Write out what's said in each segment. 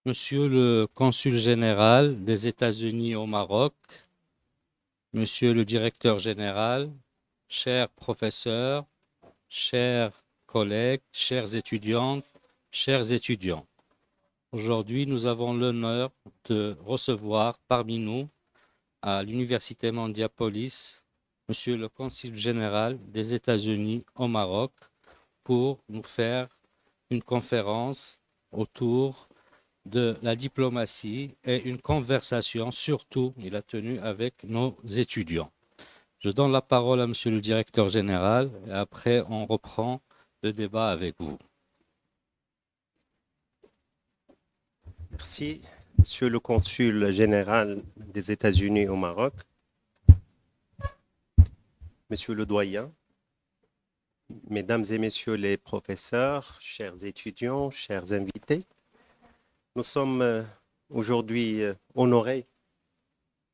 Monsieur le consul général des États-Unis au Maroc, Monsieur le directeur général, chers professeurs, chers collègues, chères étudiantes, chers étudiants. Aujourd'hui, nous avons l'honneur de recevoir parmi nous, à l'Université Mondiapolis, Monsieur le consul général des États-Unis au Maroc pour nous faire une conférence autour de la diplomatie et une conversation, surtout, il a tenu avec nos étudiants. Je donne la parole à Monsieur le directeur général et après on reprend le débat avec vous. Merci, Monsieur le consul général des États-Unis au Maroc, Monsieur le doyen, Mesdames et Messieurs les professeurs, chers étudiants, chers invités. Nous sommes aujourd'hui honorés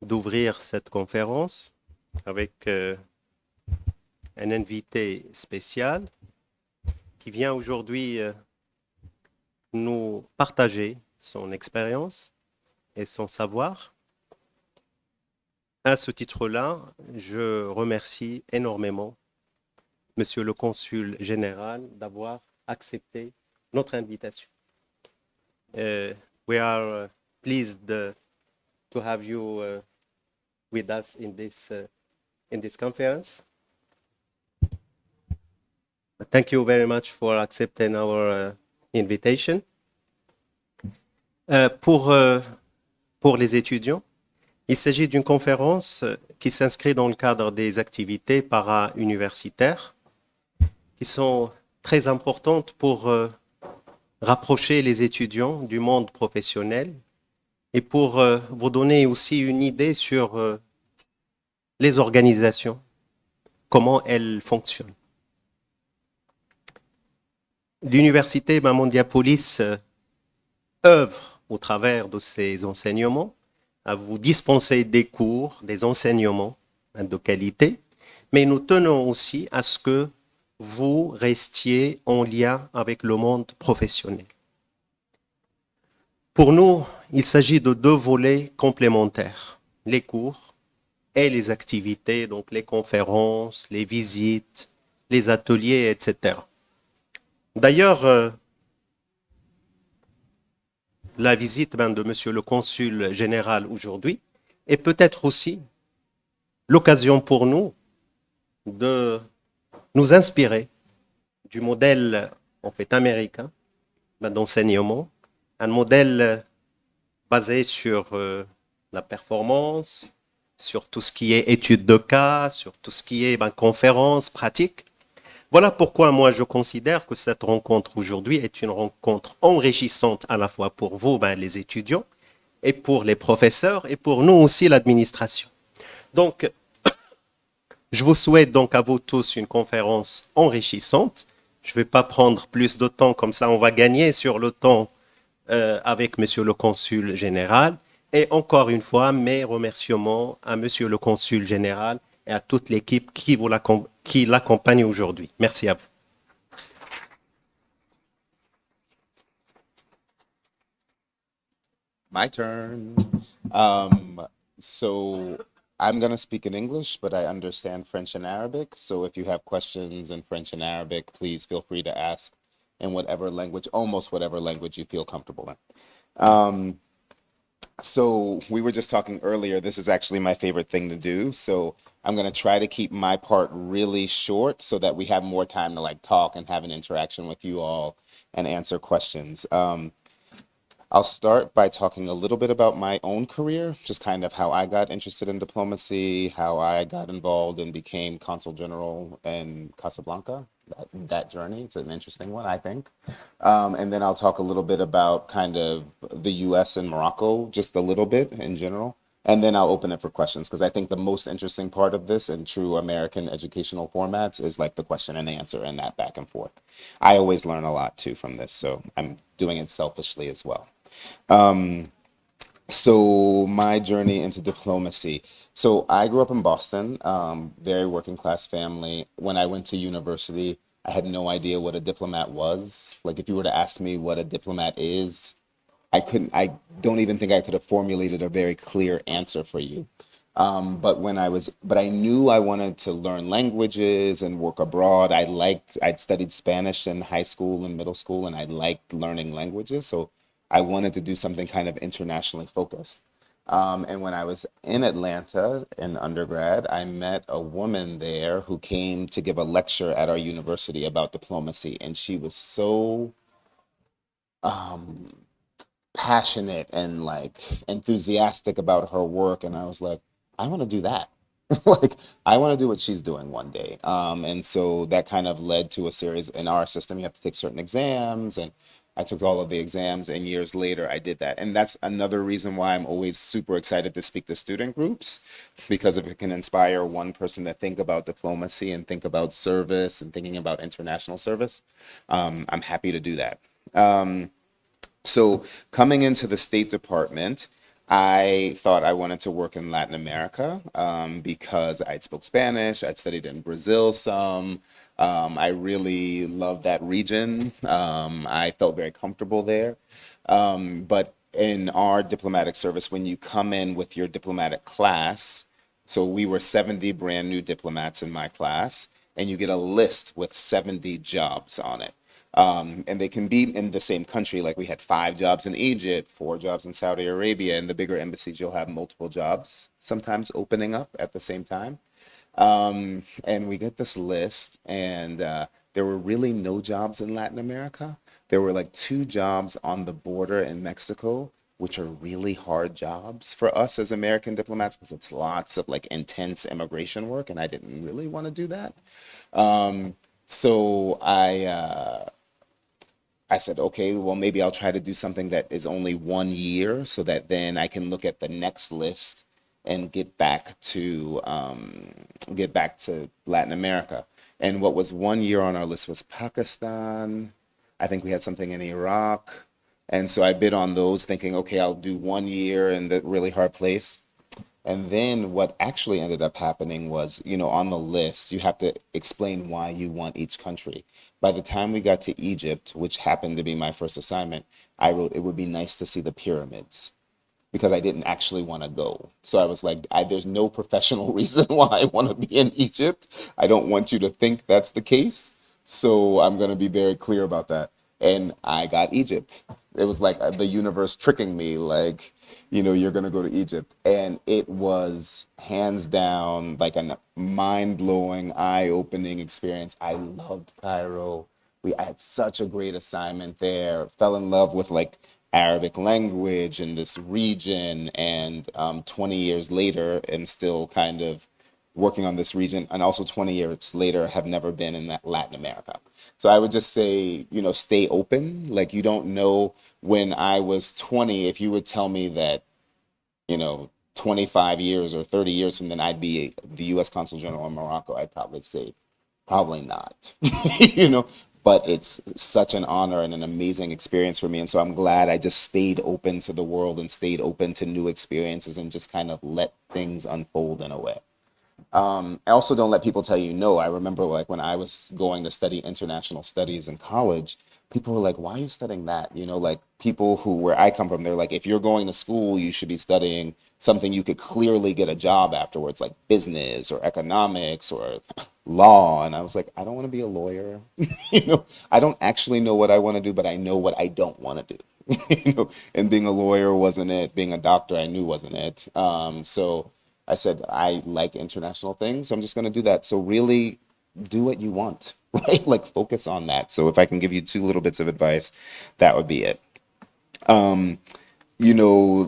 d'ouvrir cette conférence avec un invité spécial qui vient aujourd'hui nous partager son expérience et son savoir. À ce titre-là, je remercie énormément Monsieur le consul général d'avoir accepté notre invitation. We are pleased to have you with us in this conference. Thank you very much for accepting our invitation. Pour les étudiants, il s'agit d'une conférence qui s'inscrit dans le cadre des activités para-universitaires qui sont très importantes pour rapprocher les étudiants du monde professionnel et pour vous donner aussi une idée sur les organisations, comment elles fonctionnent. L'Université Mondiapolis œuvre au travers de ses enseignements à vous dispenser des cours, des enseignements de qualité, mais nous tenons aussi à ce que vous restiez en lien avec le monde professionnel. Pour nous, il s'agit de deux volets complémentaires, les cours et les activités, donc les conférences, les visites, les ateliers, etc. D'ailleurs, la visite de Monsieur le consul général aujourd'hui est peut-être aussi l'occasion pour nous de nous inspirer du modèle en fait américain d'enseignement, un modèle basé sur la performance, sur tout ce qui est études de cas, sur tout ce qui est conférences, pratiques. Voilà pourquoi moi je considère que cette rencontre aujourd'hui est une rencontre enrichissante à la fois pour vous, les étudiants, et pour les professeurs, et pour nous aussi l'administration. Donc, je vous souhaite donc à vous tous une conférence enrichissante. Je ne vais pas prendre plus de temps, comme ça on va gagner sur le temps avec Monsieur le Consul général. Et encore une fois, mes remerciements à Monsieur le Consul général et à toute l'équipe qui l'accompagne aujourd'hui. Merci à vous. My turn. So I'm going to speak in English, but I understand French and Arabic. So if you have questions in French and Arabic, please feel free to ask in whatever language, almost whatever language you feel comfortable in. So we were just talking earlier, this is actually my favorite thing to do. So I'm going to try to keep my part really short so that we have more time to talk and have an interaction with you all and answer questions. I'll start by talking a little bit about my own career, just kind of how I got interested in diplomacy, how I got involved and became consul general in Casablanca. That journey, it's an interesting one, I think. And then I'll talk a little bit about kind of the US and Morocco, just a little bit in general. And then I'll open it for questions because I think the most interesting part of this in true American educational formats is the question and answer and that back and forth. I always learn a lot too from this, so I'm doing it selfishly as well. So my journey into diplomacy. So I grew up in Boston, very working class family. When I went to university, I had no idea what a diplomat was. If you were to ask me what a diplomat is, I don't even think I could have formulated a very clear answer for you. But I knew I wanted to learn languages and work abroad. I'd studied Spanish in high school and middle school, and I liked learning languages. So I wanted to do something kind of internationally focused. And when I was in Atlanta in undergrad, I met a woman there who came to give a lecture at our university about diplomacy. And she was so um, passionate and like enthusiastic about her work. And I was like, I want to do that. Like, I want to do what she's doing one day. And so that kind of led to a series in our system. You have to take certain exams, and I took all of the exams, and years later I did that. And that's another reason why I'm always super excited to speak to student groups, because if it can inspire one person to think about diplomacy and think about service and thinking about international service, I'm happy to do that. So coming into the State Department, I thought I wanted to work in Latin America because I'd spoke Spanish, I'd studied in Brazil some. I really loved that region. I felt very comfortable there. But in our diplomatic service, when you come in with your diplomatic class, so we were 70 brand new diplomats in my class, and you get a list with 70 jobs on it. And they can be in the same country. Like we had 5 jobs in Egypt, 4 jobs in Saudi Arabia. In the bigger embassies, you'll have multiple jobs sometimes opening up at the same time. And we get this list, and there were really no jobs in Latin America. There were like 2 jobs on the border in Mexico, which are really hard jobs for us as American diplomats because it's lots of like intense immigration work, and I didn't really want to do that. So I said, okay, well, maybe I'll try to do something that is only 1 year so that then I can look at the next list and get back to Latin America. And what was 1 year on our list was Pakistan. I think we had something in Iraq. And so I bid on those thinking, okay, I'll do 1 year in the really hard place. And then what actually ended up happening was, on the list, you have to explain why you want each country. By the time we got to Egypt, which happened to be my first assignment, I wrote, it would be nice to see the pyramids because I didn't actually want to go. So I was like, there's no professional reason why I want to be in Egypt. I don't want you to think that's the case. So I'm going to be very clear about that. And I got Egypt. It was like the universe tricking me, like, you're going to go to Egypt. And it was hands down like a mind-blowing, eye-opening experience. I loved Cairo. I had such a great assignment there. Fell in love with like Arabic language in this region. And 20 years later, am still kind of working on this region. And also 20 years later, have never been in that Latin America. So I would just say, stay open. Like you don't know. When I was 20, if you would tell me that, 25 years or 30 years from then I'd be the U.S. Consul General in Morocco, I'd probably say, probably not, but it's such an honor and an amazing experience for me. And so I'm glad I just stayed open to the world and stayed open to new experiences and just kind of let things unfold in a way. I also don't let people tell you no. I remember like when I was going to study international studies in college, people were like, why are you studying that? Like people where I come from, they're like, if you're going to school, you should be studying something you could clearly get a job afterwards, like business or economics or law. And I was like, I don't want to be a lawyer. I don't actually know what I want to do, but I know what I don't want to do. And being a lawyer wasn't it. Being a doctor, I knew wasn't it. So I said, I like international things. So I'm just going to do that. So really do what you want, right? Like focus on that. So if I can give you 2 little bits of advice, that would be it. Um, you know,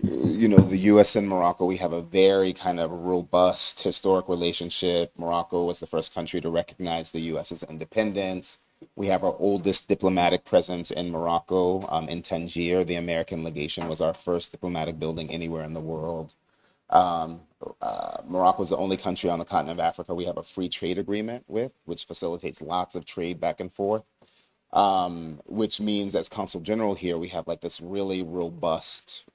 the U.S. and Morocco, we have a very kind of robust historic relationship. Morocco was the first country to recognize the U.S.'s independence. We have our oldest diplomatic presence in Morocco, in Tangier. The American legation was our first diplomatic building anywhere in the world. Morocco is the only country on the continent of Africa we have a free trade agreement with, which facilitates lots of trade back and forth. Which means as consul general here, we have like this really robust,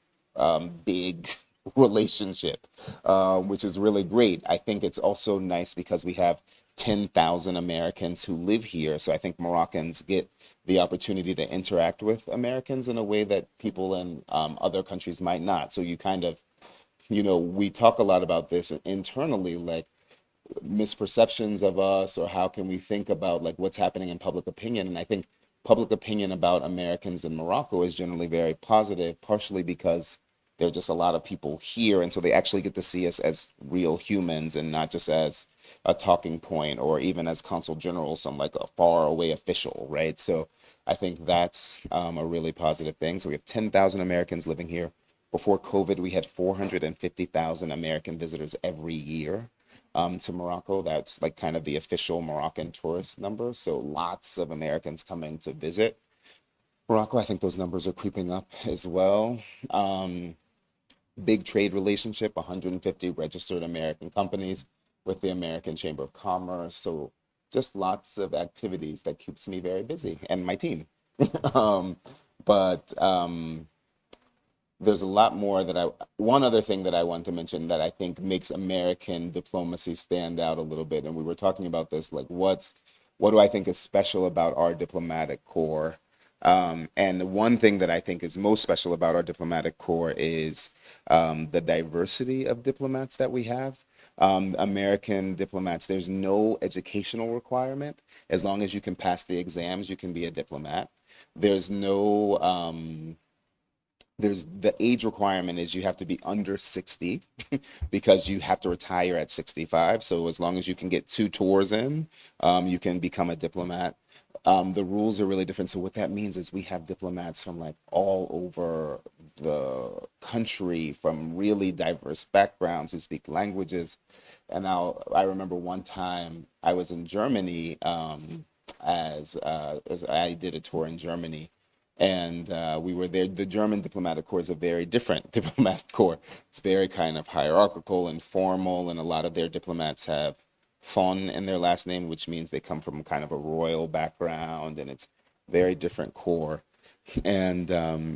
big relationship, which is really great. I think it's also nice because we have 10,000 Americans who live here. So I think Moroccans get the opportunity to interact with Americans in a way that people in other countries might not. So you kind of, we talk a lot about this internally, like misperceptions of us, or how can we think about like what's happening in public opinion. And I think public opinion about Americans in Morocco is generally very positive, partially because there are just a lot of people here, and so they actually get to see us as real humans and not just as a talking point or even as consul general, some like a far away official, right? So I think that's a really positive thing. So we have 10,000 Americans living here. Before COVID, we had 450,000 American visitors every year to Morocco. That's like kind of the official Moroccan tourist number. So lots of Americans coming to visit Morocco. I think those numbers are creeping up as well. Big trade relationship, 150 registered American companies with the American Chamber of Commerce. So just lots of activities that keeps me very busy and my team. But there's a lot more one other thing that I want to mention that I think makes American diplomacy stand out a little bit. And we were talking about this, like what do I think is special about our diplomatic corps? And one thing that I think is most special about our diplomatic corps is the diversity of diplomats that we have. American diplomats, there's no educational requirement. As long as you can pass the exams, you can be a diplomat. There's the age requirement is you have to be under 60 because you have to retire at 65. So as long as you can get 2 tours in, you can become a diplomat. The rules are really different. So what that means is we have diplomats from like all over the country, from really diverse backgrounds, who speak languages. And I remember one time I was in Germany as I did a tour in Germany. And we were there. The German diplomatic corps is a very different diplomatic corps. It's very kind of hierarchical and formal, and a lot of their diplomats have von in their last name, which means they come from kind of a royal background, and it's very different corps. And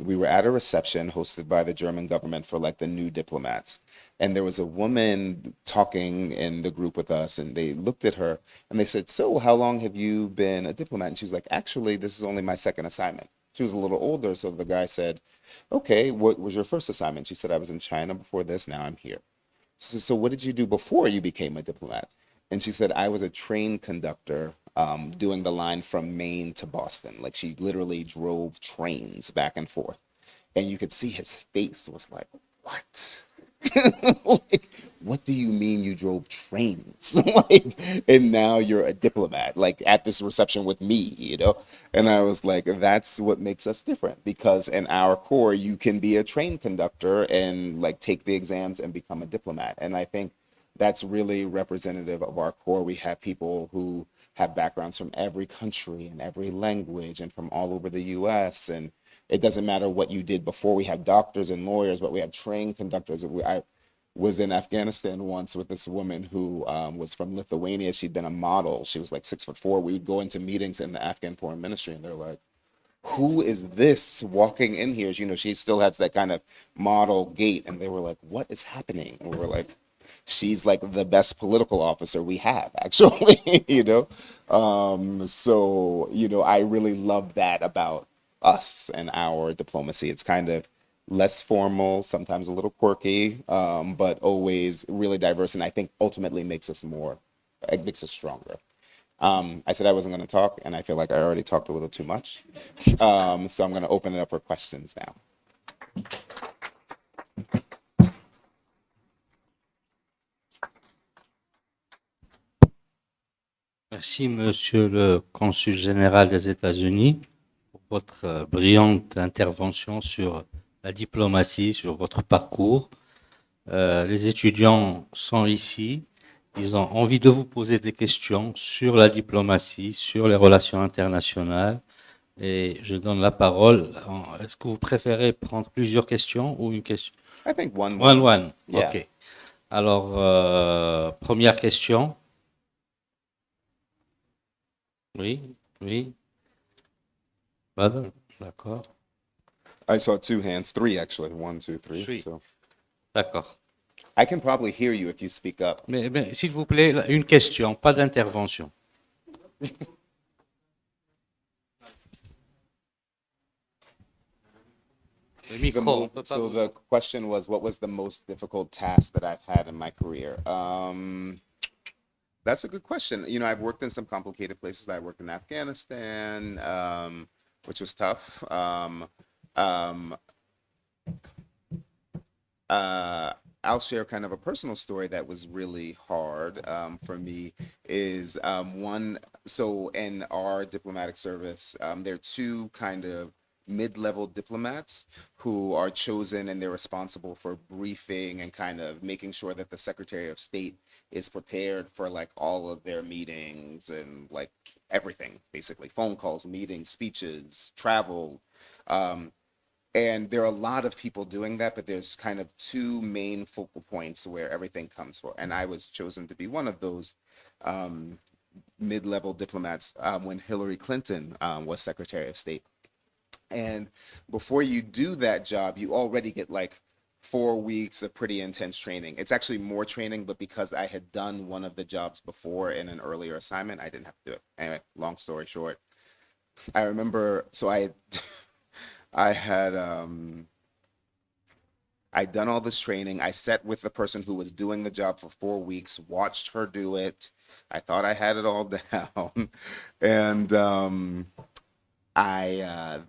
we were at a reception hosted by the German government for like the new diplomats. And there was a woman talking in the group with us, and they looked at her and they said, "So how long have you been a diplomat?" And she was like, "Actually, this is only my second assignment." She was a little older, so the guy said, "Okay, what was your first assignment?" She said, "I was in China before this, now I'm here." She said, "So what did you do before you became a diplomat?" And she said, "I was a train conductor doing the line from Maine to Boston." Like she literally drove trains back and forth. And you could see his face was like, "What?" Like, what do you mean you drove trains? Like, and now you're a diplomat, like at this reception with me. And I was like, that's what makes us different, because in our corps, you can be a train conductor and like take the exams and become a diplomat. And I think that's really representative of our corps. We have people who have backgrounds from every country and every language and from all over the US. And it doesn't matter what you did before. We have doctors and lawyers, but we have train conductors. I was in Afghanistan once with this woman who was from Lithuania. She'd been a model. She was like 6'4". We would go into meetings in the Afghan foreign ministry, and they're like, "Who is this walking in here?" She still has that kind of model gait. And they were like, "What is happening?" And we were like, "She's like the best political officer we have, actually." So, I really love that about us and our diplomacy. It's kind of less formal, sometimes a little quirky, but always really diverse. And I think ultimately it makes us stronger. I said I wasn't going to talk, and I feel like I already talked a little too much. So I'm going to open it up for questions now. Merci, Monsieur le consul général des États-Unis, pour votre brillante intervention sur la diplomatie, sur votre parcours. Les étudiants sont ici. Ils ont envie de vous poser des questions sur la diplomatie, sur les relations internationales. Et je donne la parole. Est-ce que vous préférez prendre plusieurs questions ou une question? I think one. Yeah. OK. Alors, première question. Oui. D'accord. I saw 2 hands, 3 actually, 1, 2, 3. So. D'accord. I can probably hear you if you speak up. Mais s'il vous plaît, une question, pas d'intervention. Le micro, on peut pas So vous the question was, what was the most difficult task that I've had in my career? That's a good question. You know, I've worked in some complicated places. I worked in Afghanistan, which was tough. Um, uh, I'll share kind of a personal story that was really hard for me is one. So in our diplomatic service, there are two kind of mid-level diplomats who are chosen and they're responsible for briefing and kind of making sure that the Secretary of State is prepared for like all of their meetings and like everything, basically phone calls, meetings, speeches, travel. Um, and there are a lot of people doing that, but there's kind of two main focal points where everything comes for. And I was chosen to be one of those um, mid-level diplomats when Hillary Clinton was Secretary of State. And before you do that job, you already get like 4 weeks of pretty intense training. It's actually more training, but because I had done one of the jobs before in an earlier assignment, I didn't have to do it. Anyway, long story short, I remember, so I had I'd done all this training. I sat with the person who was doing the job for 4 weeks, watched her do it. I thought I had it all down. And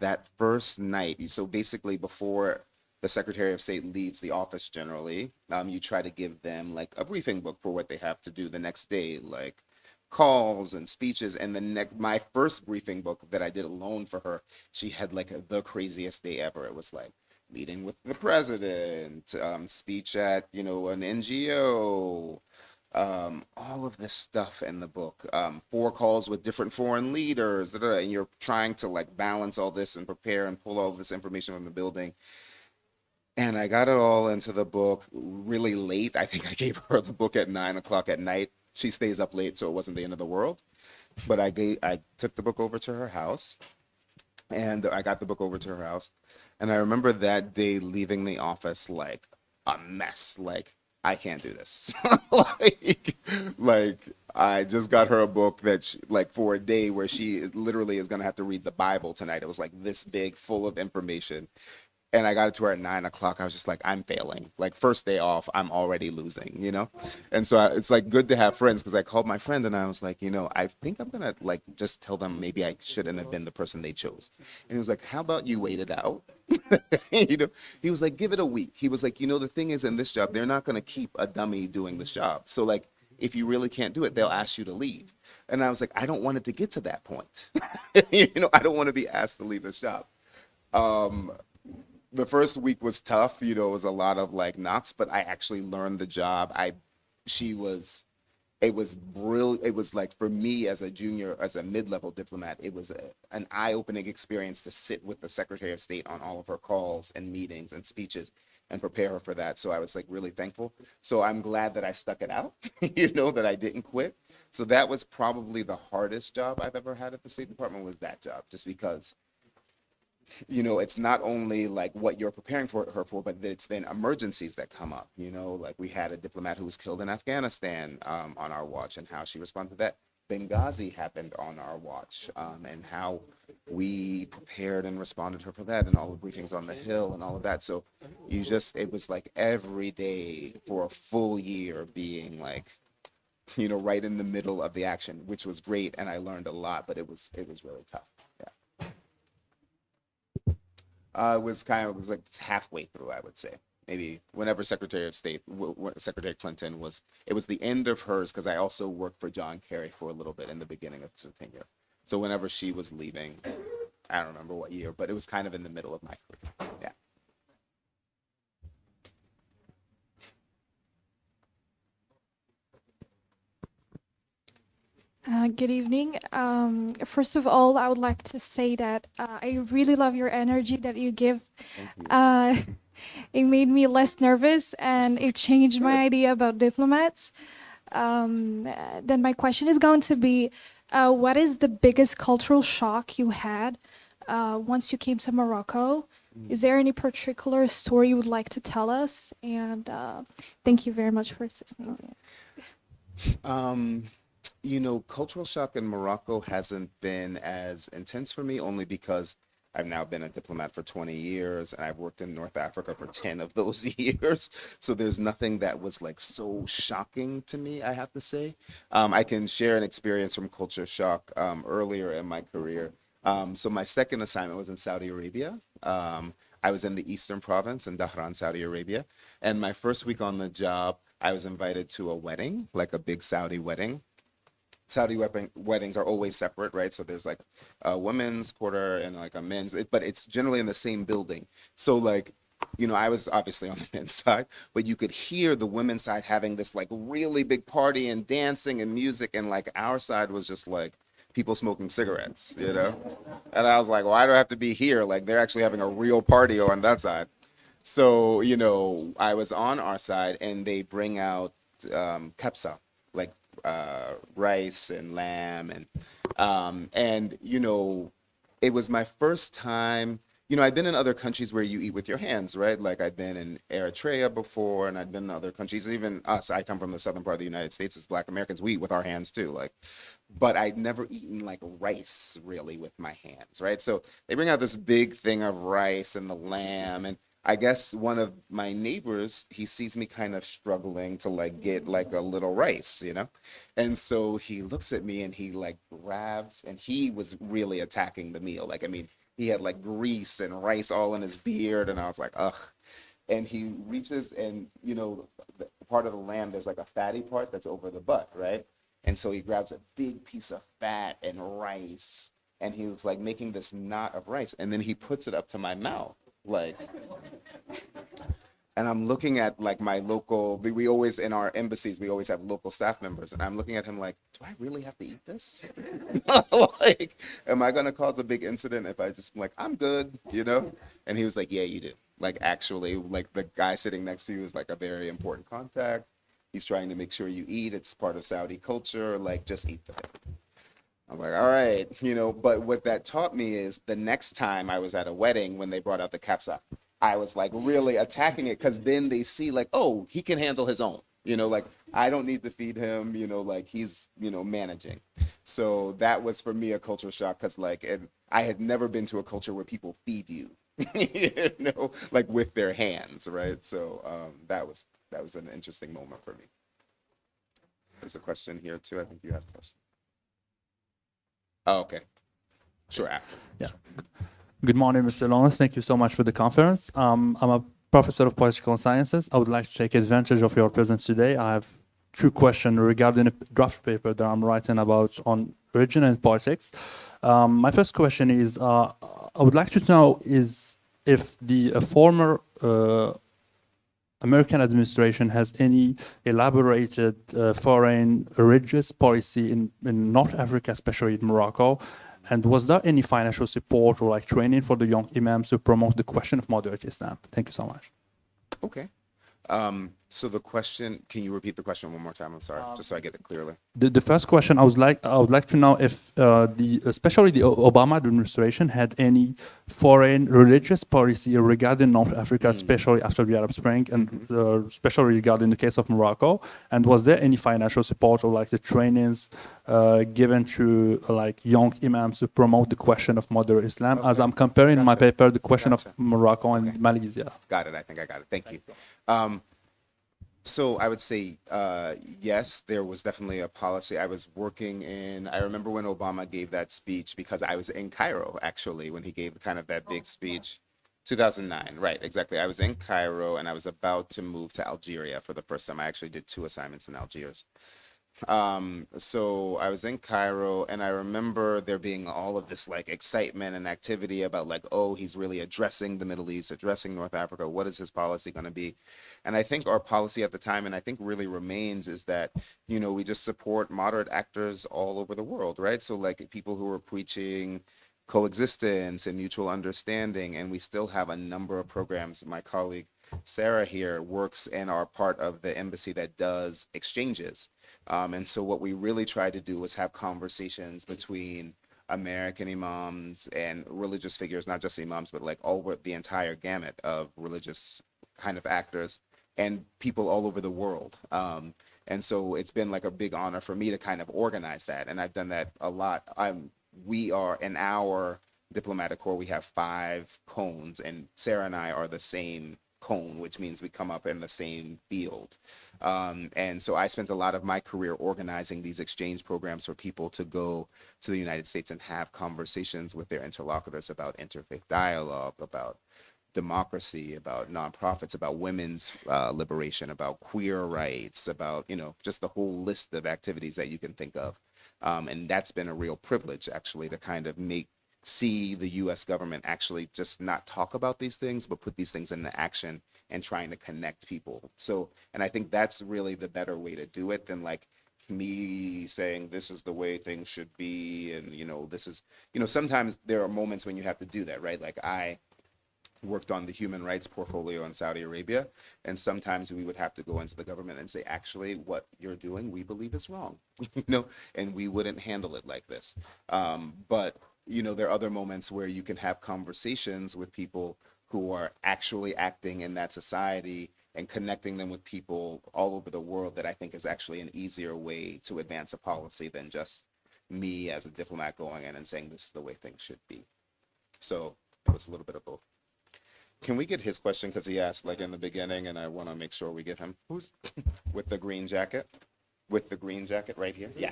that first night, so basically before the Secretary of State leaves the office generally, you try to give them like a briefing book for what they have to do the next day, like calls and speeches. And my first briefing book that I did alone for her, she had like the craziest day ever. It was like meeting with the president, speech at, you know, an NGO, all of this stuff in the book, 4 calls with different foreign leaders, and you're trying to like balance all this and prepare and pull all this information from the building. And I got it all into the book really late. I think I gave her the book at 9 o'clock at night. She stays up late, so it wasn't the end of the world. But I took the book over to her house, and I got the book over to her house. And I remember that day leaving the office like a mess. Like, I can't do this. like I just got her a book that like for a day where she literally is gonna have to read the Bible tonight. It was like this big, full of information. And I got it to her at 9 o'clock. I was just like, I'm failing. Like first day off, I'm already losing, you know? And so it's like good to have friends because I called my friend and I was like, you know, I think I'm gonna like just tell them maybe I shouldn't have been the person they chose. And he was like, how about you wait it out? You know, he was like, give it a week. He was like, you know, the thing is in this job, they're not gonna keep a dummy doing this job. So like, if you really can't do it, they'll ask you to leave. And I was like, I don't want it to get to that point. You know, I don't want to be asked to leave this job. The first week was tough, you know, it was a lot of like knocks, but I actually learned the job. It was brilliant. It was like for me as a junior, as a mid-level diplomat, it was an eye-opening experience to sit with the Secretary of State on all of her calls and meetings and speeches and prepare her for that. So I was like really thankful. So I'm glad that I stuck it out, you know, that I didn't quit. So that was probably the hardest job I've ever had at the State Department was that job, just because you know, it's not only like what you're preparing for her for, but it's then emergencies that come up. You know, like we had a diplomat who was killed in Afghanistan on our watch, and how she responded to that. Benghazi happened on our watch, and how we prepared and responded to her for that, and all the briefings on the Hill and all of that. So it was like every day for a full year being like, you know, right in the middle of the action, which was great, and I learned a lot, but it was really tough. It was like halfway through, I would say. Maybe whenever Secretary of State, Secretary Clinton was, it was the end of hers because I also worked for John Kerry for a little bit in the beginning of the tenure. So whenever she was leaving, I don't remember what year, but it was kind of in the middle of my career. Yeah. Good evening. First of all, I would like to say that I really love your energy that you give. Thank you. It made me less nervous and it changed my idea about diplomats. Then my question is going to be, what is the biggest cultural shock you had once you came to Morocco? Is there any particular story you would like to tell us? And thank you very much for assisting me. You know, cultural shock in Morocco hasn't been as intense for me only because I've now been a diplomat for 20 years, and I've worked in North Africa for 10 of those years. So there's nothing that was like so shocking to me, I have to say. I can share an experience from culture shock earlier in my career. So my second assignment was in Saudi Arabia. I was in the Eastern Province in Dhahran, Saudi Arabia. And my first week on the job, I was invited to a wedding, like a big Saudi wedding. Weddings are always separate, right? So there's like a women's quarter and like a men's, but it's generally in the same building. So like, I was obviously on the men's side, but you could hear the women's side having this like really big party and dancing and music, and like our side was just like people smoking cigarettes, And I was like, why do I have to be here? Like they're actually having a real party on that side. So, I was on our side, and they bring out kapsa, like rice and lamb, and it was my first time. I'd been in other countries where you eat with your hands, right? Like I'd been in Eritrea before, and I'd been in other countries. Even us, I come from the southern part of the United States. As Black Americans, we eat with our hands too. Like, but I'd never eaten like rice really with my hands, right? So they bring out this big thing of rice and the lamb, and I guess one of my neighbors, he sees me kind of struggling to like get like a little rice, And so he looks at me and he like grabs, and he was really attacking the meal. Like, I mean, he had like grease and rice all in his beard, and I was like, ugh. And he reaches, and the part of the lamb, there's like a fatty part that's over the butt, right? And so he grabs a big piece of fat and rice, and he was like making this knot of rice, and then he puts it up to my mouth. Like, and I'm looking at like my local, we always, in our embassies, we always have local staff members. And I'm looking at him like, do I really have to eat this? Like, am I going to cause a big incident if I just like, I'm good, And he was like, yeah, you do. Like, actually, like the guy sitting next to you is like a very important contact. He's trying to make sure you eat. It's part of Saudi culture. Like, just eat the thing. I'm like, all right, but what that taught me is the next time I was at a wedding, when they brought out the kapsa, I was like really attacking it, because then they see like, oh, he can handle his own, like I don't need to feed him, like he's, managing. So that was for me a culture shock, because like I had never been to a culture where people feed you, like with their hands, right? So that was an interesting moment for me. There's a question here too. I think you have a question. Oh, okay. Sure. After. Yeah. Good morning, Mr. Lawrence. Thank you so much for the conference. I'm a professor of political sciences. I would like to take advantage of your presence today. I have two questions regarding a draft paper that I'm writing about on religion and politics. My first question is, I would like to know is if the former American administration has any elaborated foreign religious policy in North Africa, especially in Morocco, and was there any financial support or like training for the young imams to promote the question of moderate Islam? Thank you so much. Okay. So the question, can you repeat the question one more time? I'm sorry, just so I get it clearly. The first question, I would like to know if especially the Obama administration had any foreign religious policy regarding North Africa, especially after the Arab Spring, and especially regarding the case of Morocco. And was there any financial support or like the trainings given to like young imams to promote the question of moderate Islam? Okay. As I'm comparing in my paper the question of Morocco and Malaysia. Got it. I think I got it. Thank you. So I would say, yes, there was definitely a policy. I was working I remember when Obama gave that speech, because I was in Cairo, actually, when he gave kind of that big speech. 2009, right, exactly. I was in Cairo, and I was about to move to Algeria for the first time. I actually did 2 assignments in Algiers. So I was in Cairo, and I remember there being all of this like excitement and activity about like, oh, he's really addressing the Middle East, addressing North Africa. What is his policy going to be? And I think our policy at the time, and I think really remains, is that, we just support moderate actors all over the world, right? So like people who are preaching coexistence and mutual understanding, and we still have a number of programs. My colleague Sarah here works and are part of the embassy that does exchanges. And so what we really tried to do was have conversations between American imams and religious figures, not just imams, but like over the entire gamut of religious kind of actors and people all over the world. And so it's been like a big honor for me to kind of organize that. And I've done that a lot. We are in our diplomatic corps, we have 5 cones, and Sarah and I are the same cone, which means we come up in the same field. And so I spent a lot of my career organizing these exchange programs for people to go to the United States and have conversations with their interlocutors about interfaith dialogue, about democracy, about nonprofits, about women's liberation, about queer rights, about, just the whole list of activities that you can think of. And that's been a real privilege, actually, to kind of see the US government actually just not talk about these things, but put these things into action and trying to connect people. So, and I think that's really the better way to do it than like me saying this is the way things should be. And, this is, sometimes there are moments when you have to do that, right? Like I worked on the human rights portfolio in Saudi Arabia, and sometimes we would have to go into the government and say, actually, what you're doing, we believe is wrong, and we wouldn't handle it like this. But there are other moments where you can have conversations with people who are actually acting in that society and connecting them with people all over the world that I think is actually an easier way to advance a policy than just me as a diplomat going in and saying this is the way things should be. So it was a little bit of both. Can we get his question, because he asked like in the beginning, and I want to make sure we get him. Who's with the green jacket? With the green jacket right here? Yeah.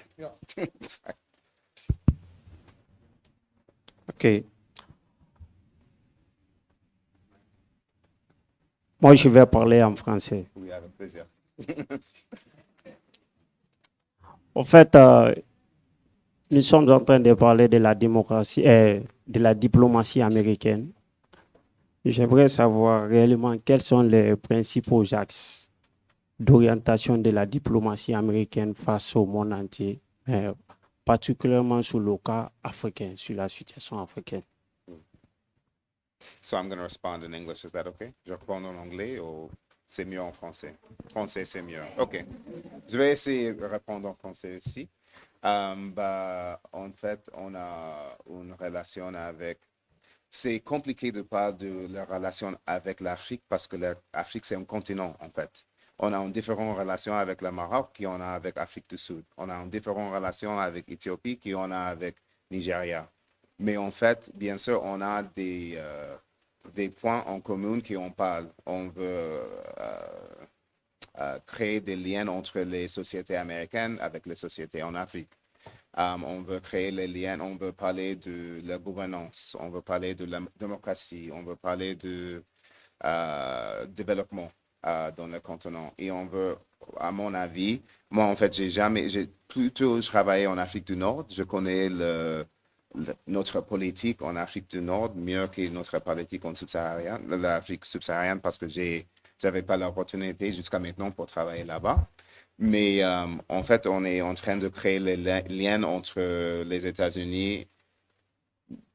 Sorry. Ok. Moi, je vais parler en français. Oui, avec plaisir. En fait, nous sommes en train de parler de la démocratie et de la diplomatie américaine. J'aimerais savoir réellement quels sont les principaux axes d'orientation de la diplomatie américaine face au monde entier, mais particulièrement sur le cas africain, sur la situation africaine. So I'm going to respond in English. Is that okay? Je réponds en anglais ou c'est mieux en français? Français, c'est mieux. OK. Je vais essayer de répondre en français ici. En fait, on a une relation avec... C'est compliqué de parler de la relation avec l'Afrique parce que l'Afrique, c'est un continent, en fait. On a une différente relation avec le Maroc qu'on a avec l'Afrique du Sud. On a une différente relation avec l'Éthiopie qu'on a avec Nigeria. Mais en fait, bien sûr, on a des points en commun qu'on parle. On veut créer des liens entre les sociétés américaines avec les sociétés en Afrique. On veut créer les liens, on veut parler de la gouvernance, on veut parler de la démocratie, on veut parler de développement dans le continent. Et on veut, à mon avis, moi en fait, j'ai plutôt travaillé en Afrique du Nord. Je connais notre politique en Afrique du Nord mieux que notre politique en l'Afrique subsaharienne, parce que j'avais pas l'opportunité jusqu'à maintenant pour travailler là-bas. Mais en fait, on est en train de créer les liens entre les États-Unis,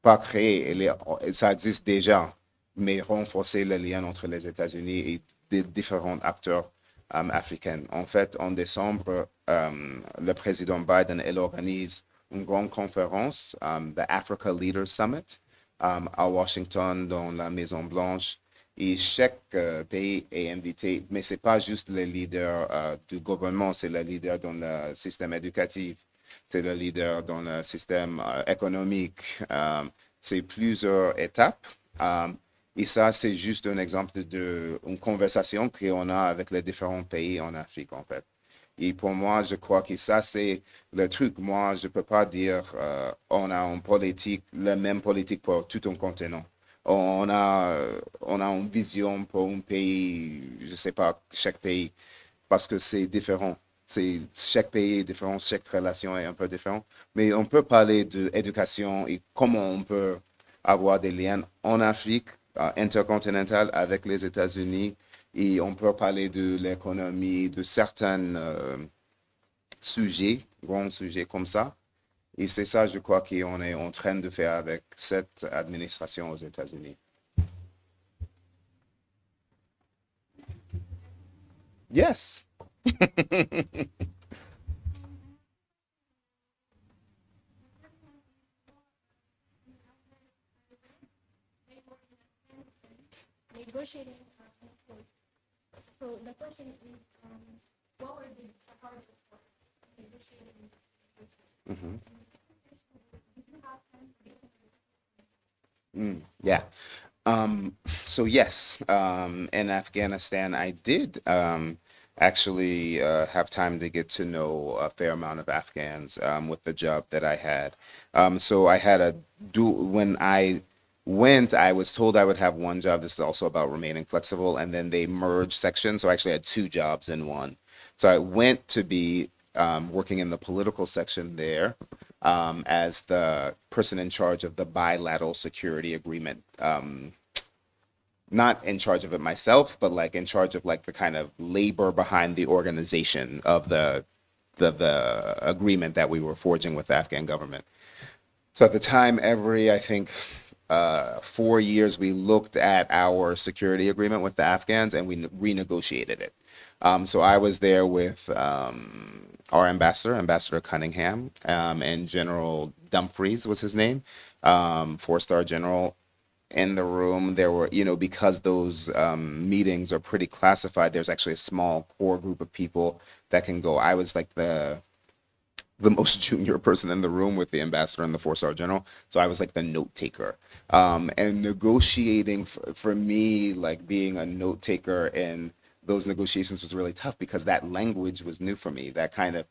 pas créer, ça existe déjà, mais renforcer les liens entre les États-Unis et des différents acteurs africains. En fait, en décembre, le président Biden, il organise une grande conférence, the Africa Leaders Summit, à Washington, dans la Maison-Blanche. Et chaque pays est invité, mais ce n'est pas juste les leaders du gouvernement, c'est les leaders dans le système éducatif, c'est le leader dans le système économique. C'est plusieurs étapes. Et ça, c'est juste un exemple d'une conversation qu'on a avec les différents pays en Afrique, en fait. Et pour moi, je crois que ça, c'est le truc. Moi, je ne peux pas dire on a une politique, la même politique pour tout un continent. On a une vision pour un pays, je ne sais pas, chaque pays, parce que c'est différent. Chaque pays est différent, chaque relation est un peu différente. Mais on peut parler d'éducation et comment on peut avoir des liens en Afrique intercontinentale avec les États-Unis. Et on peut parler de l'économie, de certains sujets, grands sujets comme ça. Et c'est ça, je crois, qu'on est en train de faire avec cette administration aux États-Unis. Yes. Negotiating. So the question is, what were the targets for negotiating? Mm-hmm. Yeah. So yes, in Afghanistan, I did actually have time to get to know a fair amount of Afghans with the job that I had. So I had a dual, when I went, I was told I would have one job. This is also about remaining flexible, and then they merged sections. So I actually had two jobs in one. So I went to be working in the political section there as the person in charge of the bilateral security agreement. Not in charge of it myself, but like in charge of like the kind of labor behind the organization of the agreement that we were forging with the Afghan government. So at the time, I think 4 years, we looked at our security agreement with the Afghans and we renegotiated it. So I was there with our ambassador, Ambassador Cunningham, and General Dumfries was his name, four-star general. In the room, there were, because those meetings are pretty classified, there's actually a small core group of people that can go. I was like the most junior person in the room with the ambassador and the four-star general. So I was like the note taker. And negotiating for me, like being a note taker in those negotiations was really tough because that language was new for me. That kind of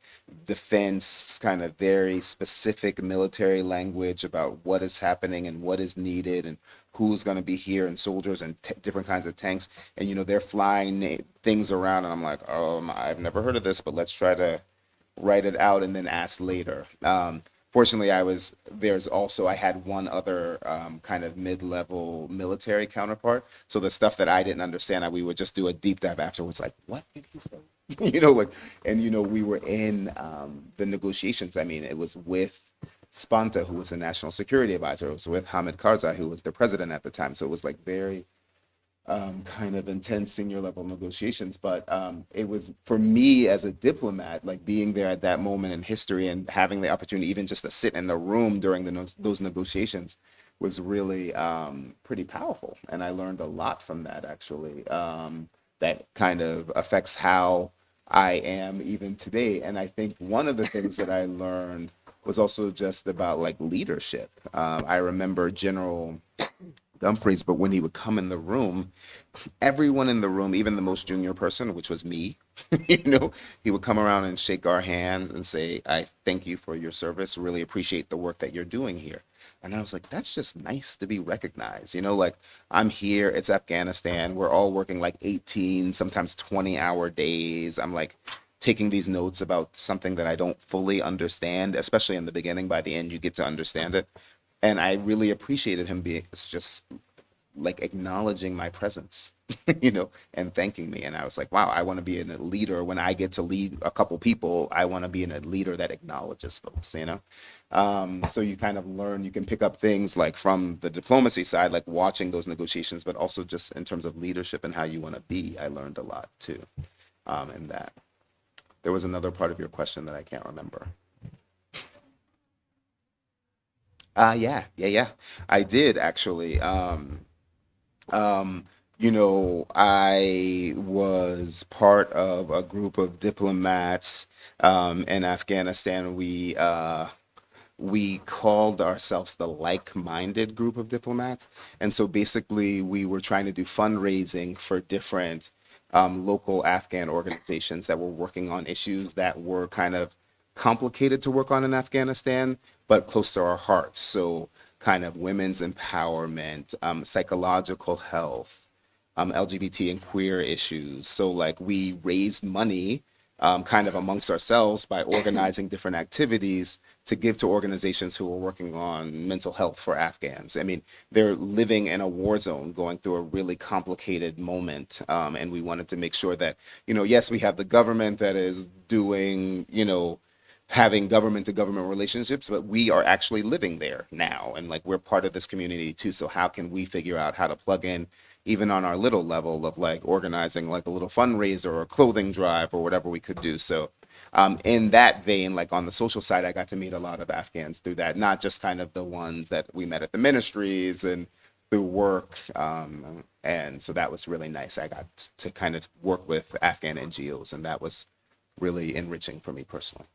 defense, kind of very specific military language about what is happening and what is needed and who's going to be here and soldiers and different kinds of tanks. And, they're flying things around and I'm like, I've never heard of this, but let's try to write it out and then ask later. Fortunately, I had one other kind of mid-level military counterpart. So the stuff that I didn't understand, we would just do a deep dive afterwards, like, what did he say? We were in the negotiations. I mean, it was with Spanta, who was the national security advisor. It was with Hamid Karzai, who was the president at the time. So it was like very kind of intense senior level negotiations. But it was for me as a diplomat, like being there at that moment in history and having the opportunity even just to sit in the room during those negotiations was really pretty powerful. And I learned a lot from that, actually, that kind of affects how I am even today. And I think one of the things that I learned was also just about like leadership. I remember General Dumfries, but when he would come in the room, everyone in the room, even the most junior person, which was me, he would come around and shake our hands and say, I thank you for your service, really appreciate the work that you're doing here. And I was like, that's just nice to be recognized. Like I'm here, it's Afghanistan, we're all working like 18, sometimes 20-hour days. I'm like taking these notes about something that I don't fully understand, especially in the beginning. By the end, you get to understand it. And I really appreciated him being just like acknowledging my presence, and thanking me. And I was like, wow, I want to be a leader. When I get to lead a couple people, I want to be a leader that acknowledges folks, So you kind of learn, you can pick up things like from the diplomacy side, like watching those negotiations, but also just in terms of leadership and how you want to be. I learned a lot too in that. There was another part of your question that I can't remember. Yeah. I did actually. I was part of a group of diplomats in Afghanistan. We called ourselves the like-minded group of diplomats, and so basically we were trying to do fundraising for different local Afghan organizations that were working on issues that were kind of complicated to work on in Afghanistan, but close to our hearts. So kind of women's empowerment, psychological health, LGBT and queer issues. So like we raised money kind of amongst ourselves by organizing different activities to give to organizations who are working on mental health for Afghans. I mean, they're living in a war zone, going through a really complicated moment. And we wanted to make sure that, yes, we have the government that is doing, having government to government relationships, but we are actually living there now. And like, we're part of this community too. So how can we figure out how to plug in even on our little level of like organizing like a little fundraiser or a clothing drive or whatever we could do. So in that vein, like on the social side, I got to meet a lot of Afghans through that, not just kind of the ones that we met at the ministries and through work. And so that was really nice. I got to kind of work with Afghan NGOs, and that was really enriching for me personally.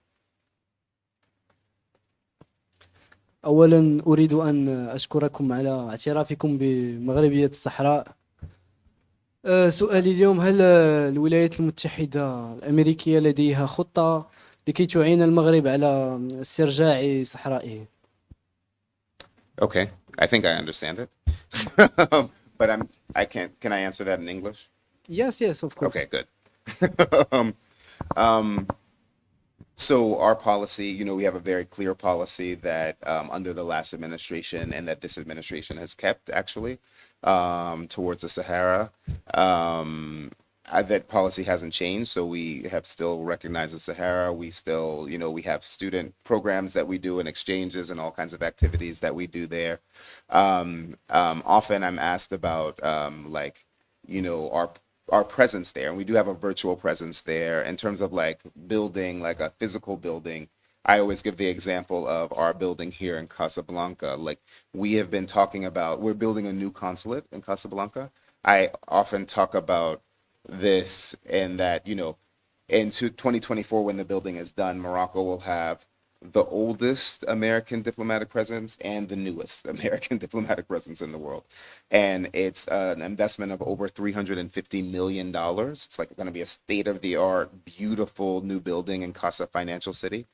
أولا أريد أن أشكركم على اعترافكم بمغربية الصحراء. سؤالي اليوم، هل الولايات المتحدة الأمريكية لديها خطة لكي تعين المغرب على استرجاع صحرائه؟ Okay, I think I understand it. But can I answer that in English? Yes, yes, of course. Okay, good. Um, so our policy, we have a very clear policy that under the last administration and that this administration has kept actually towards the Sahara. That policy hasn't changed, so we have still recognized the Sahara. We still, we have student programs that we do and exchanges and all kinds of activities that we do there. Often I'm asked about our presence there, and we do have a virtual presence there in terms of like building like a physical building. I always give the example of our building here in Casablanca. Like we have been talking about, we're building a new consulate in Casablanca. I often talk about this and that, in 2024, when the building is done, Morocco will have the oldest American diplomatic presence and the newest American diplomatic presence in the world. And it's an investment of over $350 million. It's like going to be a state-of-the-art, beautiful new building in Casa Financial City.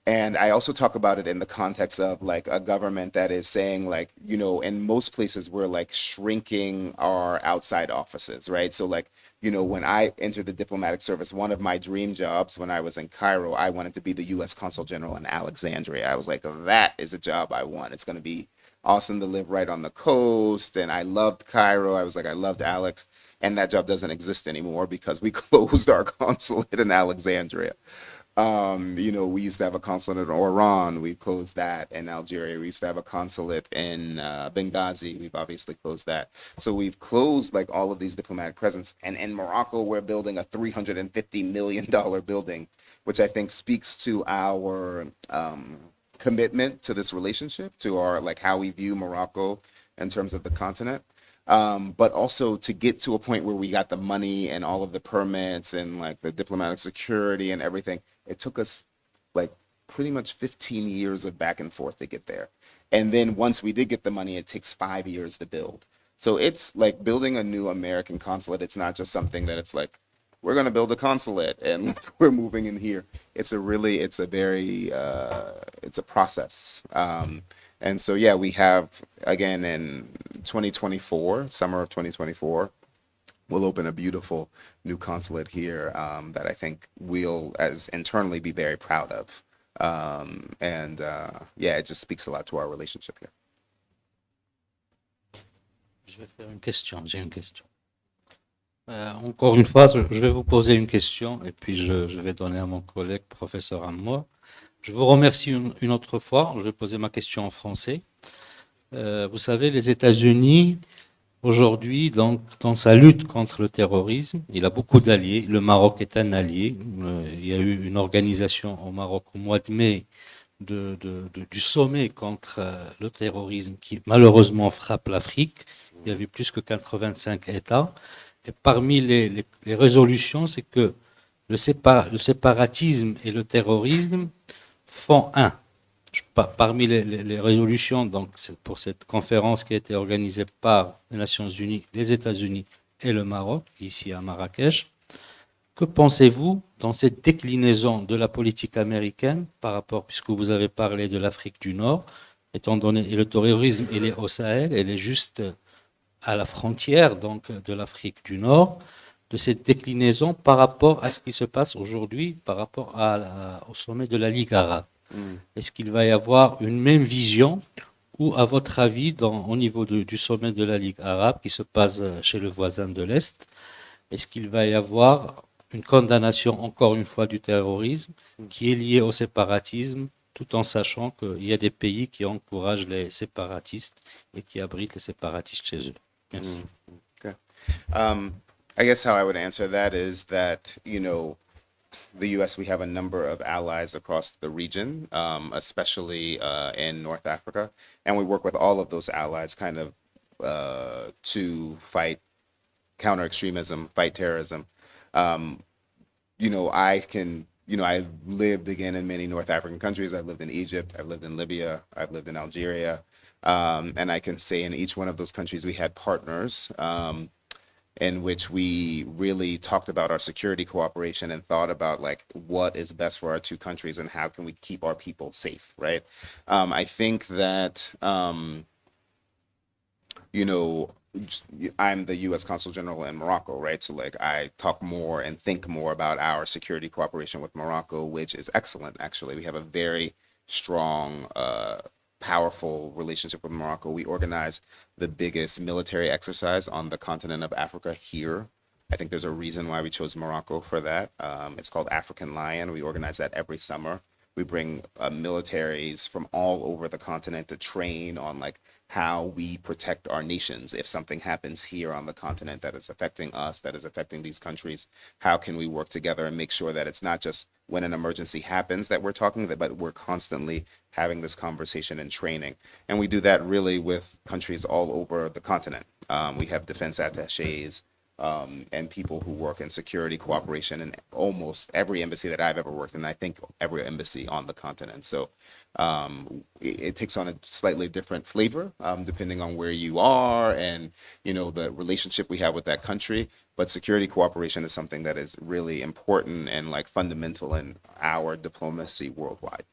And I also talk about it in the context of like a government that is saying like, in most places we're like shrinking our outside offices, right? So like, when I entered the diplomatic service, one of my dream jobs when I was in Cairo, I wanted to be the U.S. Consul General in Alexandria. I was like, that is a job I want. It's going to be awesome to live right on the coast. And I loved Cairo. I was like, I loved Alex. And that job doesn't exist anymore because we closed our consulate in Alexandria. We used to have a consulate in Oran. We closed that. In Algeria, we used to have a consulate in Benghazi. We've obviously closed that. So we've closed like all of these diplomatic presence. And in Morocco, we're building a $350 million building, which I think speaks to our commitment to this relationship, to our like how we view Morocco in terms of the continent. But also to get to a point where we got the money and all of the permits and like the diplomatic security and everything. It took us like pretty much 15 years of back and forth to get there. And then once we did get the money, it takes 5 years to build. So it's like building a new American consulate. It's not just something that it's like, we're going to build a consulate and we're moving in here. It's a process. And so, yeah, we have, again, in 2024, summer of 2024, we'll open a beautiful new consulate here that I think we'll, as internally, be very proud of. It just speaks a lot to our relationship here. Je vais faire une question, j'ai une question. Encore une fois, je vais vous poser une question et puis je vais donner à mon collègue, professeur Amour. Je vous remercie une autre fois. Je vais poser ma question en français. Vous savez, les États-Unis, aujourd'hui, donc, dans sa lutte contre le terrorisme, il a beaucoup d'alliés. Le Maroc est un allié. Il y a eu une organisation au Maroc au mois de mai du sommet contre le terrorisme qui malheureusement frappe l'Afrique. Il y avait plus que 85 États. Et parmi les résolutions, c'est que le séparatisme et le terrorisme font un. Parmi les résolutions, donc pour cette conférence qui a été organisée par les Nations Unies, les États-Unis et le Maroc, ici à Marrakech, que pensez-vous dans cette déclinaison de la politique américaine par rapport, puisque vous avez parlé de l'Afrique du Nord, étant donné que le terrorisme il est au Sahel, il est juste à la frontière donc de l'Afrique du Nord, de cette déclinaison par rapport à ce qui se passe aujourd'hui, par rapport au sommet de la Ligue arabe. Est-ce qu'il va y avoir une même vision ou, à votre avis, au niveau du sommet de la Ligue arabe qui se passe chez le voisin de l'Est, est-ce qu'il va y avoir une condamnation, encore une fois, du terrorisme qui est liée au séparatisme, tout en sachant qu'il y a des pays qui encouragent les séparatistes et qui abritent les séparatistes chez eux? Merci. Okay. I guess how I would answer that is that, the U.S., we have a number of allies across the region, especially in North Africa. And we work with all of those allies kind of to fight counter extremism, fight terrorism. I can, you know, I've lived again in many North African countries. I've lived in Egypt, I've lived in Libya, I've lived in Algeria. And I can say in each one of those countries, we had partners in which we really talked about our security cooperation and thought about like what is best for our two countries and how can we keep our people safe, right? I think that, you know, I'm the U.S. Consul General in Morocco, right? So like I talk more and think more about our security cooperation with Morocco, which is excellent, actually. We have a very strong, powerful relationship with Morocco. We organize the biggest military exercise on the continent of Africa here. I think there's a reason why we chose Morocco for that. It's called African Lion. We organize that every summer. We bring militaries from all over the continent to train on like how we protect our nations. If something happens here on the continent that is affecting us, that is affecting these countries, how can we work together and make sure that it's not just when an emergency happens that we're talking, but we're constantly having this conversation and training. And we do that really with countries all over the continent. We have defense attaches, and people who work in security cooperation in almost every embassy that I've ever worked in. I think every embassy on the continent. So it takes on a slightly different flavor depending on where you are and, you know, the relationship we have with that country. But security cooperation is something that is really important and like fundamental in our diplomacy worldwide.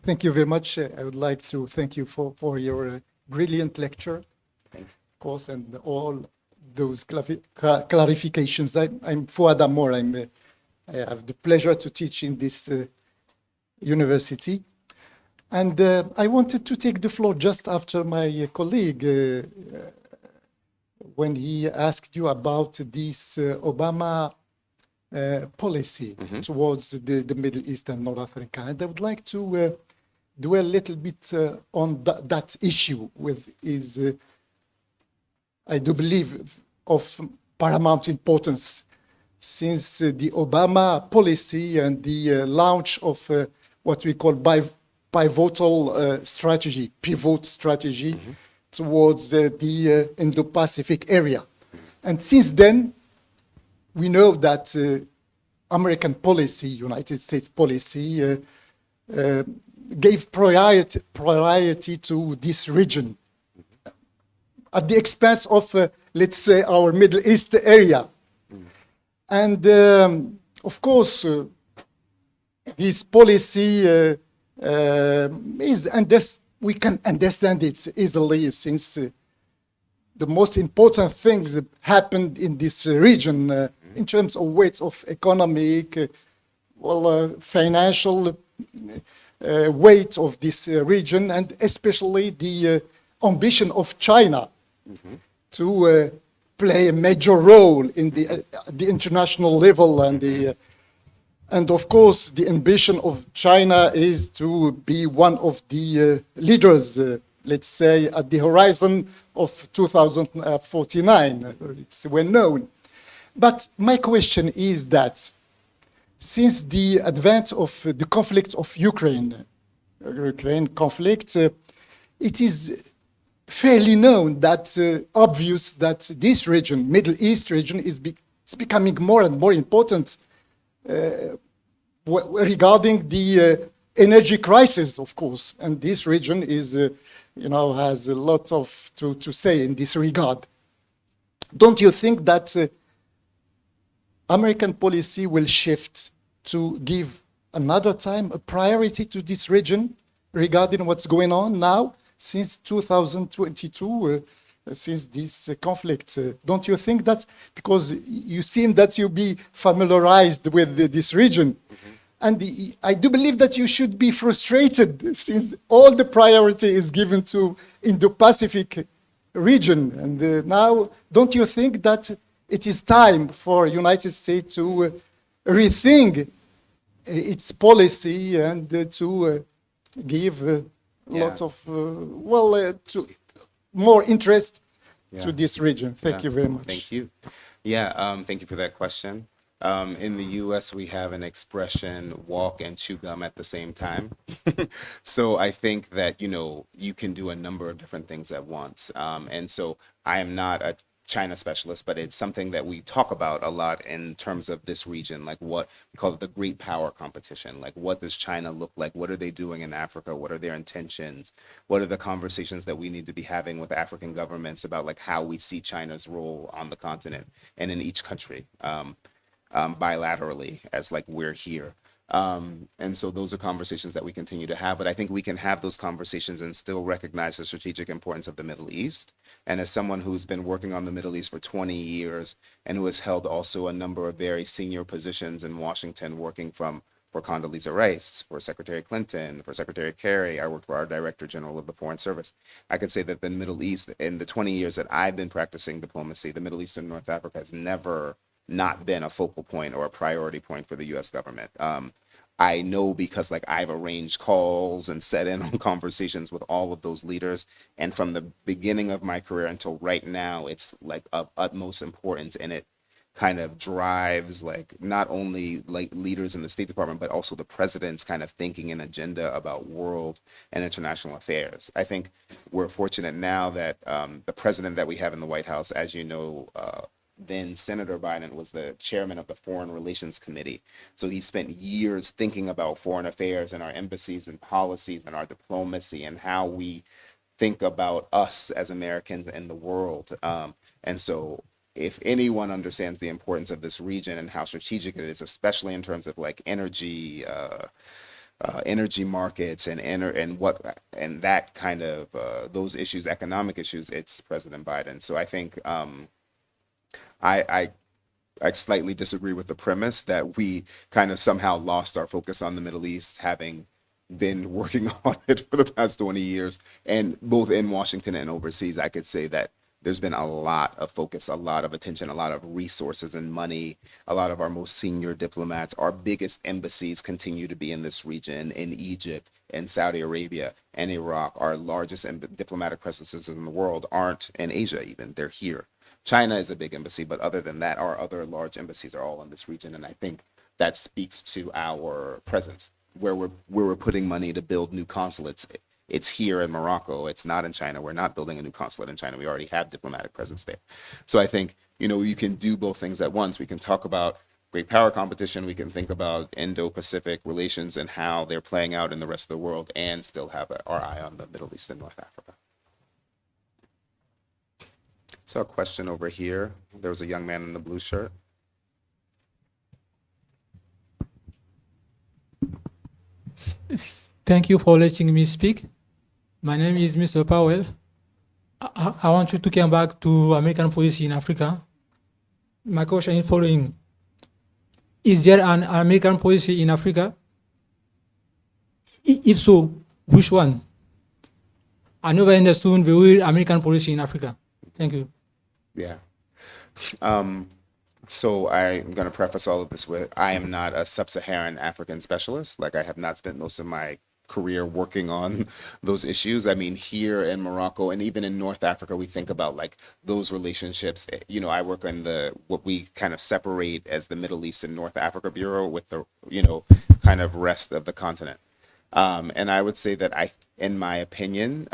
Thank you very much. I would like to thank you for your brilliant lecture, of course, and all those clarifications. I'm Fouad Amour. I have the pleasure to teach in this university. And I wanted to take the floor just after my colleague when he asked you about this Obama policy towards the Middle East and North Africa. And I would like to dwell a little bit on that issue with is, I do believe, of paramount importance since the Obama policy and the launch of what we call pivotal strategy, pivot strategy towards the Indo-Pacific area. And since then, we know that American policy, United States policy, gave priority to this region at the expense of, let's say, our Middle East area. And of course, this policy we can understand it easily since the most important things happened in this region in terms of weights of economic, financial weight of this region, and especially the ambition of China to play a major role in the international level, and of course the ambition of China is to be one of the leaders, let's say at the horizon of 2049. It's well known. But my question is that since the advent of the conflict of Ukraine conflict, it is fairly known that obvious that this region, Middle East region, is becoming more and more important regarding the energy crisis, of course. And this region is, has a lot to say in this regard. Don't you think that American policy will shift to give another time a priority to this region regarding what's going on now since 2022, since this conflict? Don't you think that, because you seem that you be familiarized with this region, and I do believe that you should be frustrated since all the priority is given to Indo-Pacific region, and now don't you think that it is time for United States to rethink its policy and to give a lot of, to more interest to this region? Thank you very much. Thank you. Thank you for that question. In the US, we have an expression, walk and chew gum at the same time. So I think that, you can do a number of different things at once. And so I am not a China specialist, but it's something that we talk about a lot in terms of this region, like what we call it the great power competition. Like, what does China look like? What are they doing in Africa? What are their intentions? What are the conversations that we need to be having with African governments about like how we see China's role on the continent and in each country, bilaterally, as like we're here. And so those are conversations that we continue to have, but I think we can have those conversations and still recognize the strategic importance of the Middle East. And as someone who's been working on the Middle East for 20 years and who has held also a number of very senior positions in Washington, working for Condoleezza Rice, for Secretary Clinton, for Secretary Kerry, I worked for our Director General of the Foreign Service. I could say that the Middle East, in the 20 years that I've been practicing diplomacy, the Middle East and North Africa has never not been a focal point or a priority point for the US government. I know because like I've arranged calls and set in on conversations with all of those leaders. And from the beginning of my career until right now, it's like of utmost importance, and it kind of drives like not only like leaders in the State Department, but also the president's kind of thinking and agenda about world and international affairs. I think we're fortunate now that the president that we have in the White House, as you know, then Senator Biden was the chairman of the Foreign Relations Committee. So he spent years thinking about foreign affairs and our embassies and policies and our diplomacy and how we think about us as Americans in the world. And so if anyone understands the importance of this region and how strategic it is, especially in terms of like energy, energy markets and that kind of those issues, economic issues, it's President Biden. So I think I slightly disagree with the premise that we kind of somehow lost our focus on the Middle East, having been working on it for the past 20 years, and both in Washington and overseas. I could say that there's been a lot of focus, a lot of attention, a lot of resources and money. A lot of our most senior diplomats, our biggest embassies continue to be in this region, in Egypt, in Saudi Arabia, and Iraq. Our largest diplomatic presences in the world aren't in Asia even, they're here. China is a big embassy, but other than that, our other large embassies are all in this region. And I think that speaks to our presence, where we're putting money to build new consulates. It's here in Morocco. It's not in China. We're not building a new consulate in China. We already have diplomatic presence there. So I think, you can do both things at once. We can talk about great power competition. We can think about Indo-Pacific relations and how they're playing out in the rest of the world, and still have our eye on the Middle East and North Africa. So a question over here. There was a young man in the blue shirt. Thank you for letting me speak. My name is Mr. Powell. I want you to come back to American policy in Africa. My question is following. Is there an American policy in Africa? If so, which one? I never understood the real American policy in Africa. Thank you. Yeah. So I'm going to preface all of this with, I am not a sub-Saharan African specialist. Like, I have not spent most of my career working on those issues. I mean, here in Morocco and even in North Africa, we think about like those relationships. I work in what we kind of separate as the Middle East and North Africa Bureau with the, kind of rest of the continent. And I would say that in my opinion,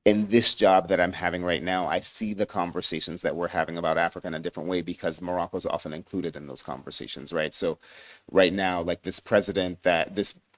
in this job that I'm having right now, I see the conversations that we're having about Africa in a different way, because Morocco is often included in those conversations, right? So right now, like this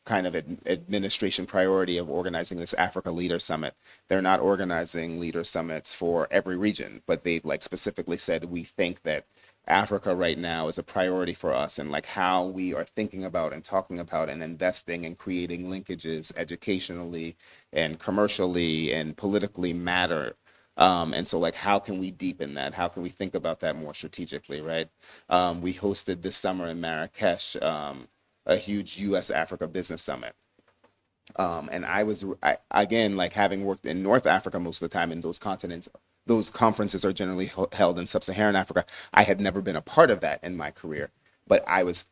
kind of administration priority of organizing this Africa Leader Summit, they're not organizing leader summits for every region, but they like specifically said, we think that Africa right now is a priority for us, and like how we are thinking about and talking about and investing and creating linkages educationally and commercially and politically matter. And so like, how can we deepen that? How can we think about that more strategically, right? We hosted this summer in Marrakesh, a huge US Africa business summit. And I again, like having worked in North Africa most of the time in those continents, those conferences are generally held in sub-Saharan Africa. I had never been a part of that in my career, but I was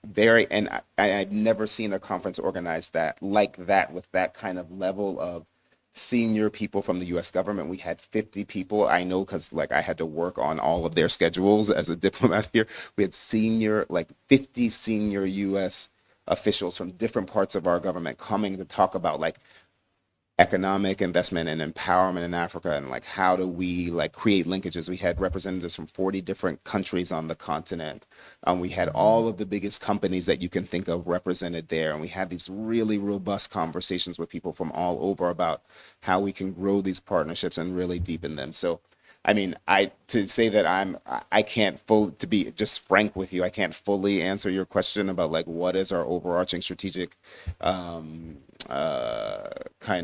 I've never seen a conference organized like that with that kind of level of senior people from the US government. We had 50 people. I know because like I had to work on all of their schedules as a diplomat here. We had 50 senior US officials from different parts of our government coming to talk about like economic investment and empowerment in Africa, and like how do we like create linkages. We had representatives from 40 different countries on the continent. We had all of the biggest companies that you can think of represented there, and we had these really robust conversations with people from all over about how we can grow these partnerships and really deepen them. So I mean, to say that I can't to be just frank with you, I can't fully answer your question about like what is our overarching strategic kind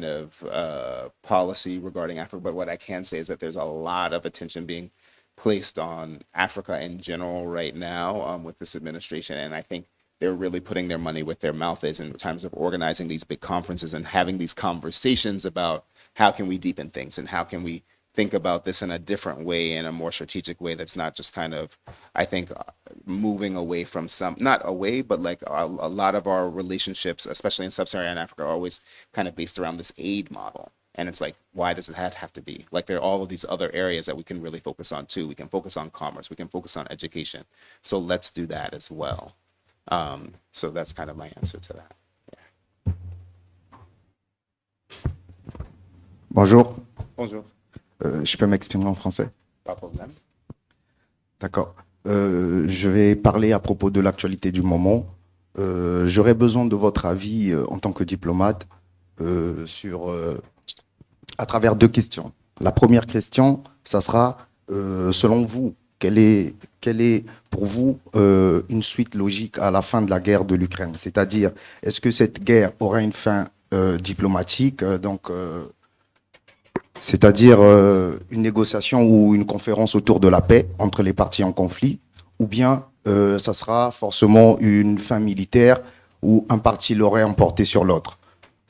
of policy regarding Africa. But what I can say is that there's a lot of attention being placed on Africa in general right now with this administration, and I think they're really putting their money where their mouth is in terms of organizing these big conferences and having these conversations about how can we deepen things and how can we think about this in a different way, in a more strategic way that's not just kind of, I think, moving away from not away, but like a lot of our relationships, especially in sub-Saharan Africa, are always kind of based around this aid model. And it's like, why does it have to be? Like there are all of these other areas that we can really focus on too. We can focus on commerce, we can focus on education. So let's do that as well. So that's kind of my answer to that. Yeah. Bonjour. Bonjour. Je peux m'exprimer en français? Pas de problème. D'accord. Je vais parler à propos de l'actualité du moment. J'aurais besoin de votre avis en tant que diplomate à travers deux questions. La première question, ça sera, selon vous, quelle est pour vous une suite logique à la fin de la guerre de l'Ukraine? C'est-à-dire, est-ce que cette guerre aura une fin diplomatique, c'est-à-dire une négociation ou une conférence autour de la paix entre les parties en conflit, ou bien ça sera forcément une fin militaire où un parti l'aurait emporté sur l'autre?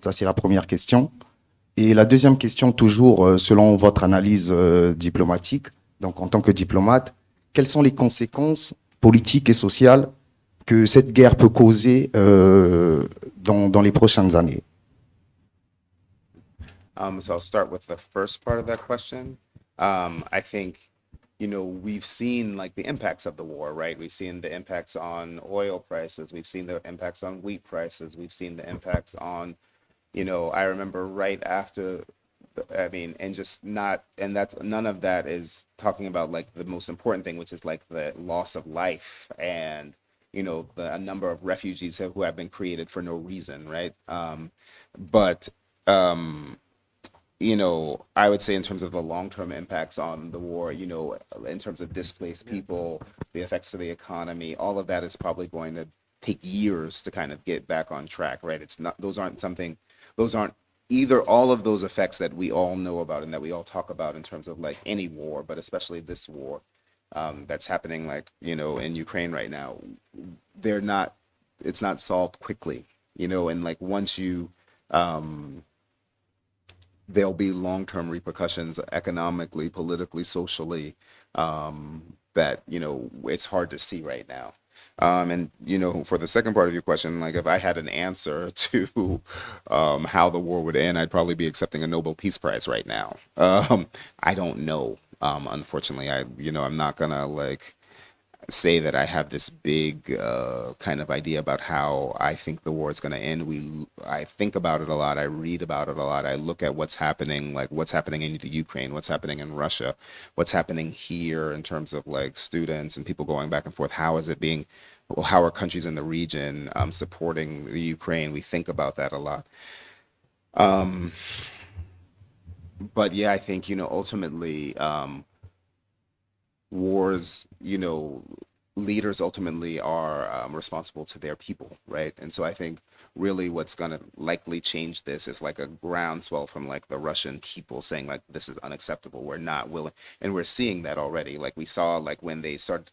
Ça, c'est la première question. Et la deuxième question, toujours selon votre analyse diplomatique, donc en tant que diplomate, quelles sont les conséquences politiques et sociales que cette guerre peut causer dans les prochaines années? So I'll start with the first part of that question. I think, we've seen like the impacts of the war, right? We've seen the impacts on oil prices. We've seen the impacts on wheat prices. We've seen the impacts on, I remember right after, that's none of that is talking about like the most important thing, which is like the loss of life and, a number of refugees who have been created for no reason, right? I would say in terms of the long-term impacts on the war, in terms of displaced people, the effects to the economy, all of that is probably going to take years to kind of get back on track, right? Those aren't either all of those effects that we all know about and that we all talk about in terms of like any war, but especially this war that's happening like, in Ukraine right now. It's not solved quickly, and like once you, there'll be long-term repercussions economically, politically, socially, that, it's hard to see right now. And, for the second part of your question, like if I had an answer to how the war would end, I'd probably be accepting a Nobel Peace Prize right now. I don't know. Unfortunately, I'm not gonna like say that I have this big kind of idea about how I think the war is going to end. I think about it a lot. I read about it a lot. I look at what's happening, like what's happening in the Ukraine, what's happening in Russia, what's happening here in terms of like students and people going back and forth. How are countries in the region supporting the Ukraine? We think about that a lot. But yeah, I think, ultimately, wars, leaders ultimately are responsible to their people, right? And so I think really what's going to likely change this is like a groundswell from like the Russian people saying like, this is unacceptable. We're not willing. And we're seeing that already. Like we saw like when they started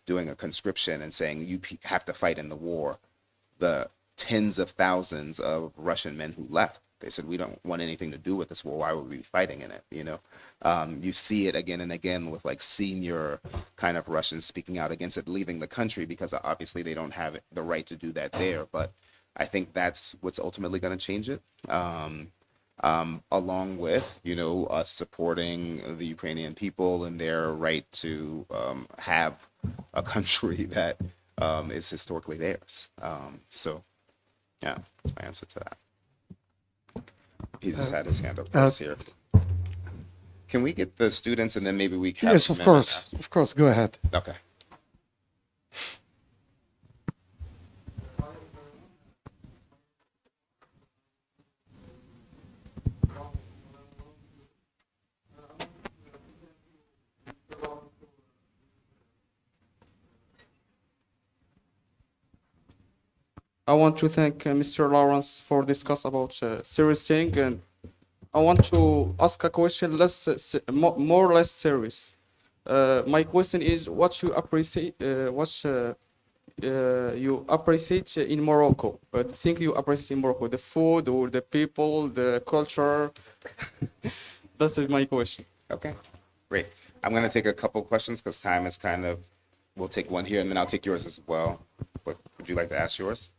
doing a conscription and saying you have to fight in the war, the tens of thousands of Russian men who left. They said, we don't want anything to do with this war. Why would we be fighting in it? You see it again and again with like senior kind of Russians speaking out against it, leaving the country because obviously they don't have the right to do that there. But I think that's what's ultimately going to change it. Along with, us supporting the Ukrainian people and their right to have a country that is historically theirs. So, yeah, that's my answer to that. He just had his hand up first here. Can we get the students and then maybe we can? Yes, of course. Of course. Go ahead. Okay. I want to thank Mr. Lawrence for discuss about serious thing, and I want to ask a question more or less serious. My question is, what you appreciate in Morocco? The thing you appreciate in Morocco, the food or the people, the culture? That's my question. Okay, great. I'm going to take a couple questions because time is kind of, we'll take one here and then I'll take yours as well. What would you like to ask yours?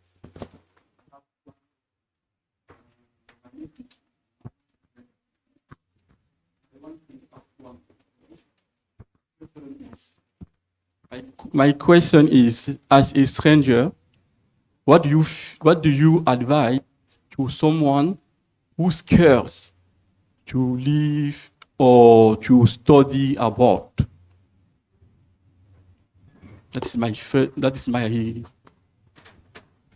My question is, as a stranger, what do you advise to someone who scares to live or to study abroad? That is my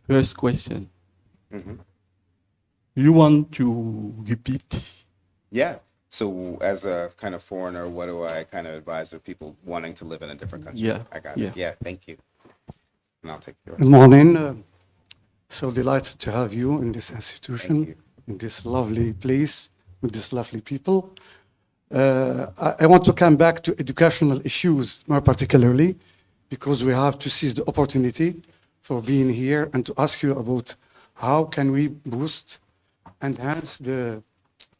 first question. Mm-hmm. You want to repeat? Yeah. So as a kind of foreigner, what do I kind of advise for people wanting to live in a different country? Yeah. I got it. Yeah, thank you. And I'll take yours. Good morning. So delighted to have you in this institution, Thank you. in this lovely place, with these lovely people. I want to come back to educational issues more particularly, because we have to seize the opportunity for being here and to ask you about how can we boost, enhance the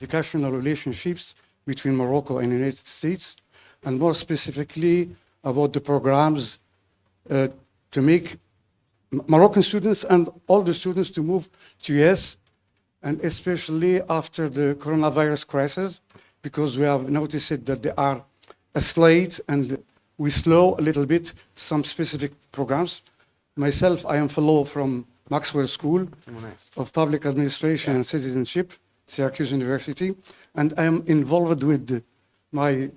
educational relationships between Morocco and the United States, and more specifically about the programs to make Moroccan students and all the students to move to US, and especially after the coronavirus crisis, because we have noticed that they are asleep and we slow a little bit some specific programs. Myself, I am fellow from Maxwell School of Public Administration and Citizenship, Syracuse University, and I am involved with my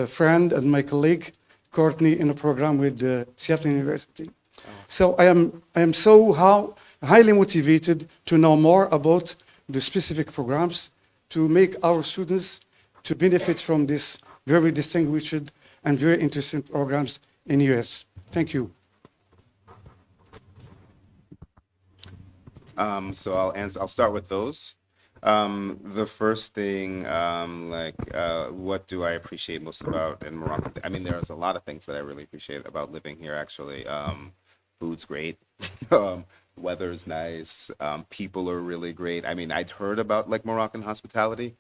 friend and my colleague, Courtney, in a program with Seattle University. So I am so highly motivated to know more about the specific programs to make our students to benefit from this very distinguished and very interesting programs in US. Thank you. So I'll start with those. The first thing, what do I appreciate most about in Morocco? I mean, there's a lot of things that I really appreciate about living here, actually. Food's great. Weather's nice. People are really great. I mean, I'd heard about like Moroccan hospitality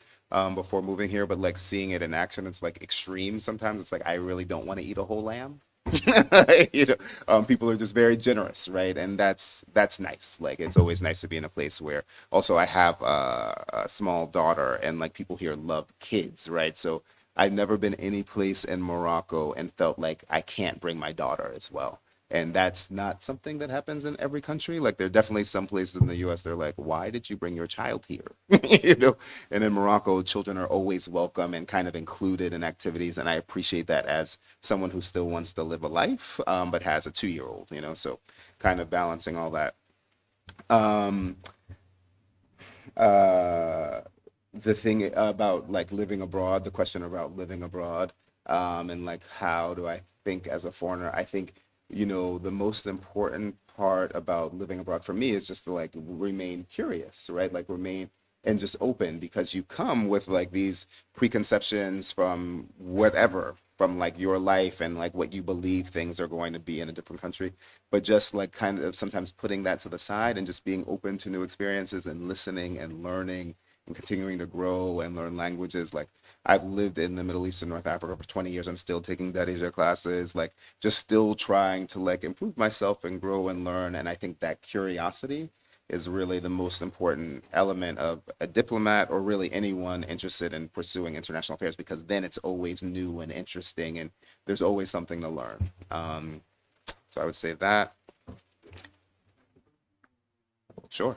before moving here, but like seeing it in action, it's like extreme. Sometimes it's like, I really don't want to eat a whole lamb. People are just very generous, right? And that's nice. Like, it's always nice to be in a place where, also I have a small daughter, and like people here love kids, right? So I've never been any place in Morocco and felt like I can't bring my daughter as well. And that's not something that happens in every country. Like, there are definitely some places in the US, they're like, why did you bring your child here? And in Morocco, children are always welcome and kind of included in activities. And I appreciate that as someone who still wants to live a life, but has a 2-year-old, so kind of balancing all that. The thing about like living abroad, the question about living abroad, and like, how do I think as a foreigner? I think, the most important part about living abroad for me is just to like remain curious, right? Like remain and just open, because you come with like these preconceptions from whatever, from like your life and like what you believe things are going to be in a different country, but just like kind of sometimes putting that to the side and just being open to new experiences and listening and learning and continuing to grow and learn languages. Like, I've lived in the Middle East and North Africa for 20 years. I'm still taking Darija classes, like just still trying to like improve myself and grow and learn. And I think that curiosity is really the most important element of a diplomat, or really anyone interested in pursuing international affairs, because then it's always new and interesting and there's always something to learn. So I would say that. Sure.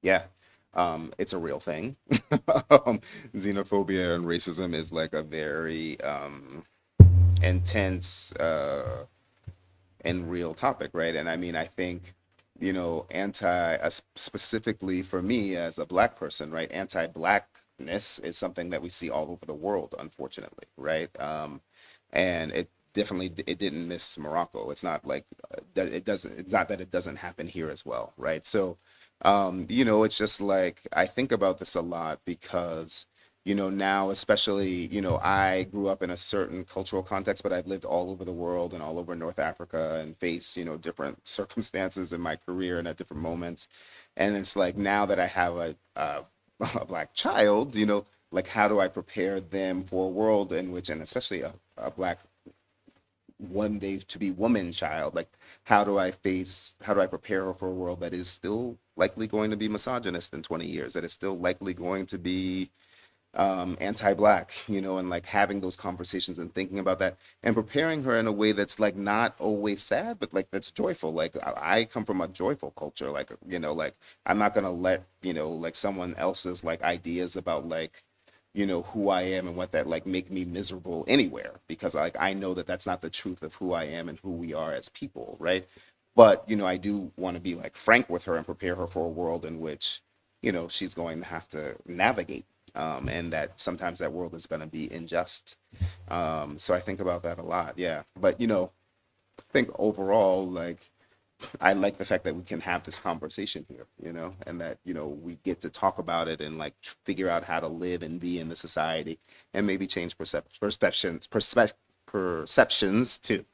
Yeah, it's a real thing. Xenophobia and racism is like a very intense and real topic, right? And I mean, I think, specifically for me as a black person, right? Anti-blackness is something that we see all over the world, unfortunately, right? And it didn't miss Morocco. It's not like that it doesn't. It's not that it doesn't happen here as well, right? So, it's just like I think about this a lot because now especially, I grew up in a certain cultural context, but I've lived all over the world and all over North Africa and faced, different circumstances in my career and at different moments. And it's like now that I have a black child, like how do I prepare them for a world in which, and especially a black one day to be woman child, like how do I prepare her for a world that is still likely going to be misogynist in 20 years, that is still likely going to be anti-black, and like having those conversations and thinking about that and preparing her in a way that's like not always sad, but like that's joyful. Like I come from a joyful culture, like, like I'm not gonna let, like someone else's like ideas about like, who I am and what that like make me miserable anywhere, because like I know that that's not the truth of who I am and who we are as people, right? But I do want to be like frank with her and prepare her for a world in which she's going to have to navigate, and that sometimes that world is going to be unjust. So I think about that a lot, yeah. But I think overall, like I like the fact that we can have this conversation here, and that, we get to talk about it and like figure out how to live and be in the society and maybe change perceptions too.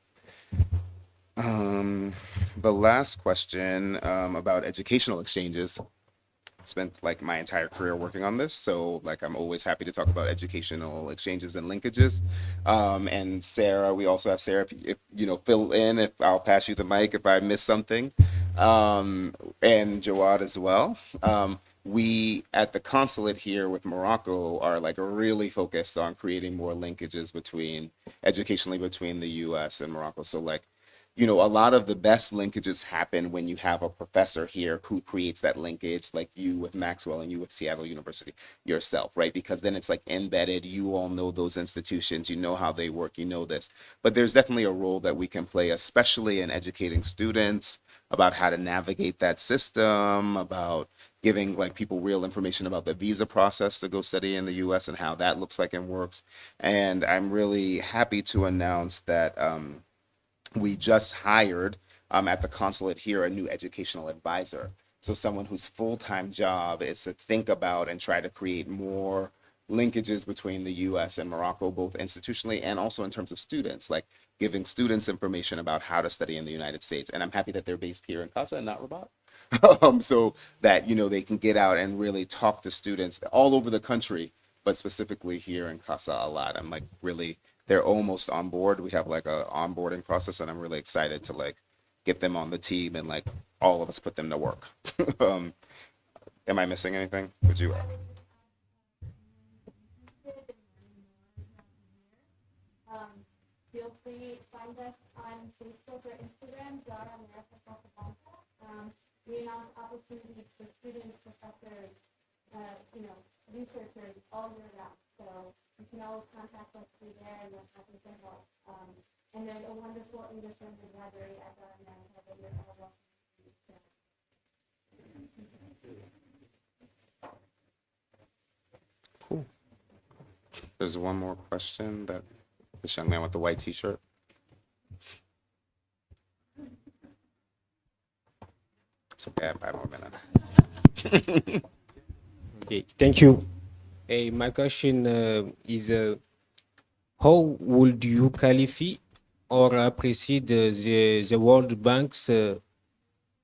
The last question about educational exchanges. Spent like my entire career working on this, so like I'm always happy to talk about educational exchanges and linkages. And Sarah, we also have Sarah, if fill in, if I'll pass you the mic if I miss something, and Jawad as well. We at the consulate here with Morocco are like really focused on creating more linkages educationally between the US and Morocco. So like a lot of the best linkages happen when you have a professor here who creates that linkage, like you with Maxwell and you with Seattle University yourself, right? Because then it's like embedded. You all know those institutions, you know how they work, you know this. But there's definitely a role that we can play, especially in educating students about how to navigate that system, about giving like people real information about the visa process to go study in the US and how that looks like and works. And I'm really happy to announce that we just hired at the consulate here a new educational advisor. So someone whose full-time job is to think about and try to create more linkages between the US and Morocco, both institutionally and also in terms of students, like giving students information about how to study in the United States. And I'm happy that they're based here in Casa and not Rabat. So that, they can get out and really talk to students all over the country, but specifically here in Casa a lot. I'm like really, they're almost on board. We have like a onboarding process, and I'm really excited to like get them on the team and like all of us put them to work. Am I missing anything? Would you? Feel free to find us on Facebook or Instagram, Zara America Casablanca. We announce opportunities for students, professors, researchers all year round. So you can always contact us through there, and we're happy to help. And there's a wonderful English language library at Zara America that you're all welcome to use. Cool. There's one more question that this young man with the white t-shirt. It's okay, I have 5 more minutes. Okay, thank you. My question is how would you qualify or appreciate the World Bank's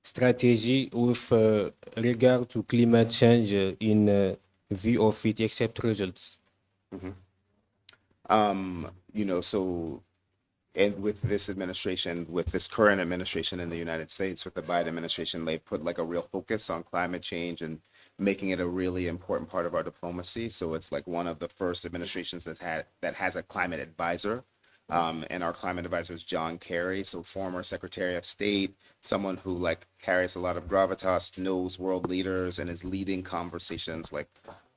strategy with regard to climate change in view of its accept results? So, and with this administration, with this current administration in the United States, with the Biden administration, they put like a real focus on climate change and making it a really important part of our diplomacy. So it's like one of the first administrations that has a climate advisor And our climate advisor is John Kerry, so former Secretary of State, someone who like carries a lot of gravitas, knows world leaders, and is leading conversations like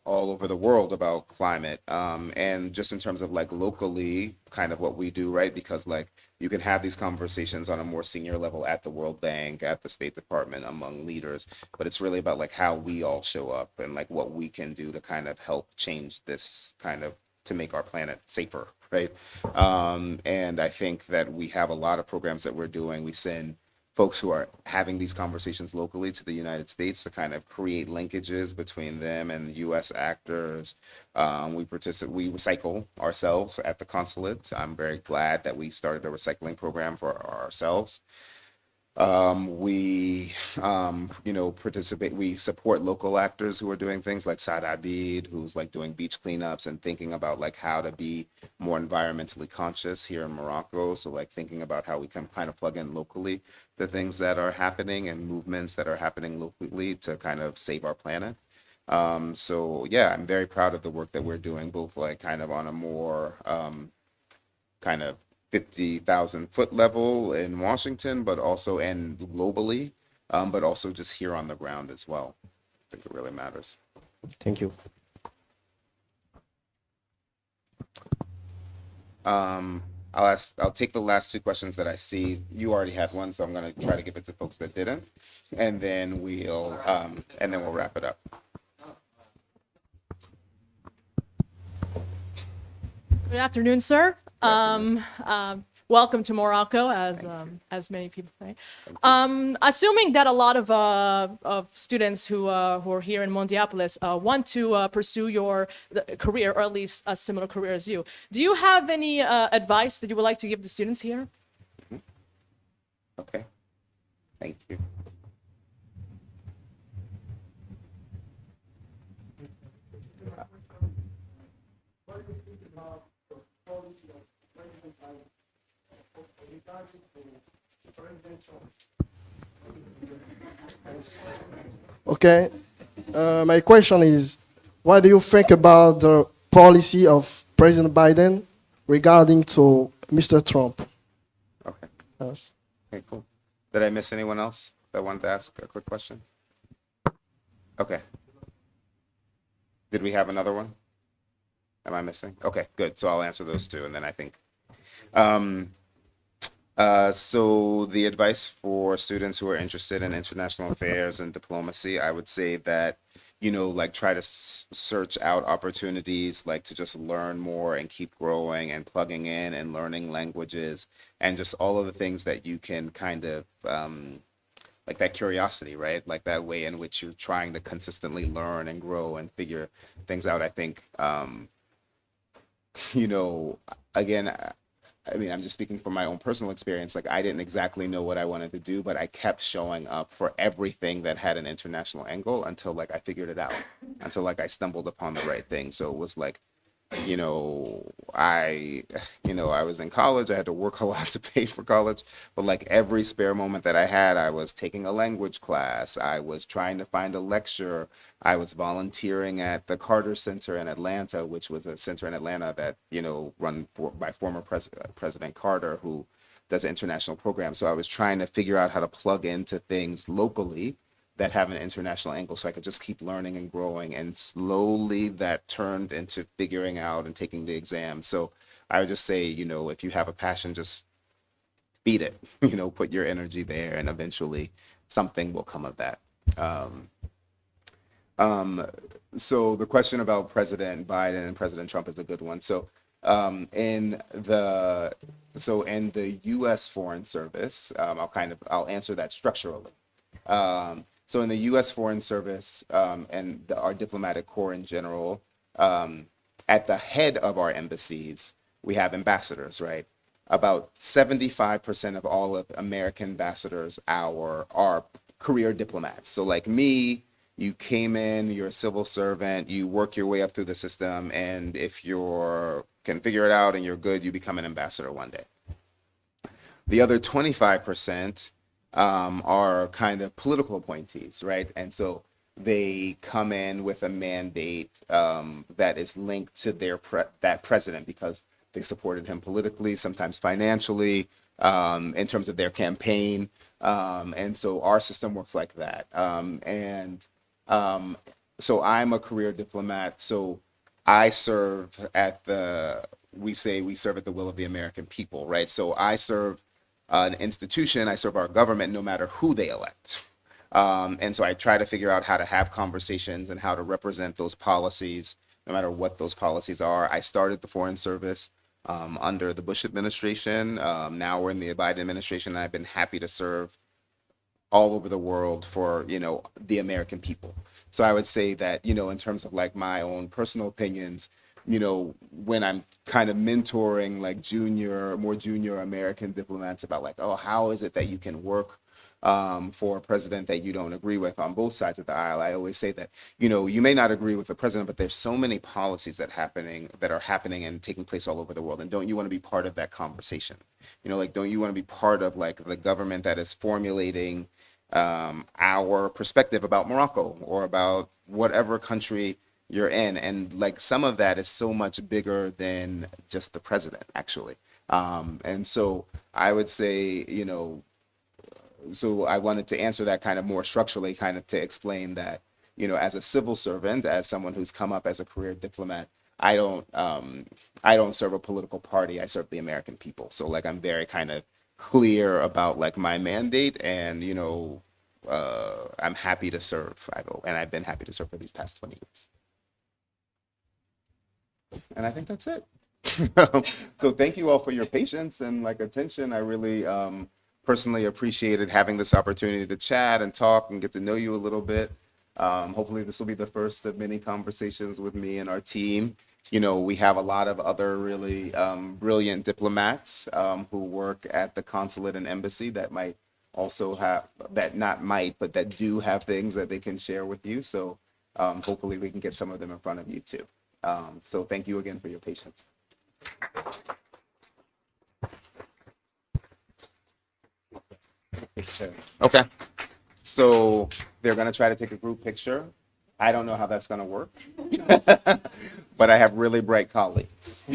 all over the world about climate. And just in terms of like locally, kind of what we do, right? Because like you can have these conversations on a more senior level at the World Bank, at the State Department, among leaders, but it's really about like how we all show up and like what we can do to kind of help change this kind of to make our planet safer, right? And I think that we have a lot of programs that we're doing. We send folks who are having these conversations locally to the United States to kind of create linkages between them and U.S. actors. We recycle ourselves at the consulate. I'm very glad that we started a recycling program for ourselves. We participate, we support local actors who are doing things like Saad Abid, who's like doing beach cleanups and thinking about like how to be more environmentally conscious here in Morocco. So like thinking about how we can kind of plug in locally the things that are happening and movements that are happening locally to kind of save our planet. So yeah, I'm very proud of the work that we're doing, both like kind of on a more kind of 50,000 foot level in Washington, but also and globally, but also just here on the ground as well. I think it really matters. Thank you. I'll take the last two questions that I see. You already had one, so I'm going to try to give it to folks that didn't, and then we'll wrap it up. Good afternoon, sir. Welcome to Morocco, as many people say. Assuming that a lot of students who are here in Mondiapolis want to pursue your career, or at least a similar career as you, do you have any advice that you would like to give the students here? Okay, thank you. Okay, my question is, what do you think about the policy of President Biden regarding to Mr. Trump? Okay. Yes. Okay, cool. Did I miss anyone else that wanted to ask a quick question? Okay. Did we have another one? Am I missing? Okay, good. So I'll answer those two, and then I think. So the advice for students who are interested in international affairs and diplomacy, I would say that, like try to search out opportunities, like to just learn more and keep growing and plugging in and learning languages and just all of the things that you can kind of, like that curiosity, right? Like that way in which you're trying to consistently learn and grow and figure things out. I think, again, I mean, I'm just speaking from my own personal experience. Like, I didn't exactly know what I wanted to do, but I kept showing up for everything that had an international angle until like I figured it out, until like I stumbled upon the right thing. So it was like, I was in college. I had to work a lot to pay for college, but like every spare moment that I had, I was taking a language class. I was trying to find a lecture. I was volunteering at the Carter Center in Atlanta, which was a center in Atlanta that, run by former President Carter, who does international programs. So I was trying to figure out how to plug into things locally that have an international angle so I could just keep learning and growing. And slowly that turned into figuring out and taking the exam. So I would just say, if you have a passion, just feed it, put your energy there, and eventually something will come of that. So the question about President Biden and President Trump is a good one. So in the U.S. Foreign Service, I'll answer that structurally. So in the U.S. Foreign Service and our diplomatic corps in general, at the head of our embassies, we have ambassadors, right? About 75% of all of American ambassadors are career diplomats. So like me, you came in, you're a civil servant, you work your way up through the system, and if you can figure it out and you're good, you become an ambassador one day. The other 25% are kind of political appointees, right? And so they come in with a mandate that is linked to that president, because They supported him politically, sometimes financially, in terms of their campaign. And so our system works like that. So I'm a career diplomat. So I serve at we serve at the will of the American people, right? So I serve an institution, I serve our government no matter who they elect. And so I try to figure out how to have conversations and how to represent those policies, no matter what those policies are. I started the Foreign Service under the Bush administration. Now we're in the Biden administration, and I've been happy to serve all over the world for, the American people. So I would say that, in terms of like my own personal opinions, when I'm kind of mentoring like more junior American diplomats about like, oh, how is it that you can work for a president that you don't agree with on both sides of the aisle? I always say that, you may not agree with the president, but there's so many policies that are happening and taking place all over the world. And don't you want to be part of that conversation? Don't you want to be part of like the government that is formulating our perspective about Morocco or about whatever country you're in? And like some of that is so much bigger than just the president, actually. And so I would say, so I wanted to answer that kind of more structurally, kind of to explain that, as a civil servant, as someone who's come up as a career diplomat, I don't serve a political party. I serve the American people. So like I'm very kind of clear about like my mandate, and I'm happy to serve. I've been happy to serve for these past 20 years. And I think that's it. So thank you all for your patience and like attention. I really personally appreciated having this opportunity to chat and talk and get to know you a little bit. Hopefully this will be the first of many conversations with me and our team. We have a lot of other really brilliant diplomats who work at the consulate and embassy that might also have, but that do have things that they can share with you. So hopefully we can get some of them in front of you too. So thank you again for your patience. Okay. So they're going to try to take a group picture. I don't know how that's going to work, but I have really bright colleagues.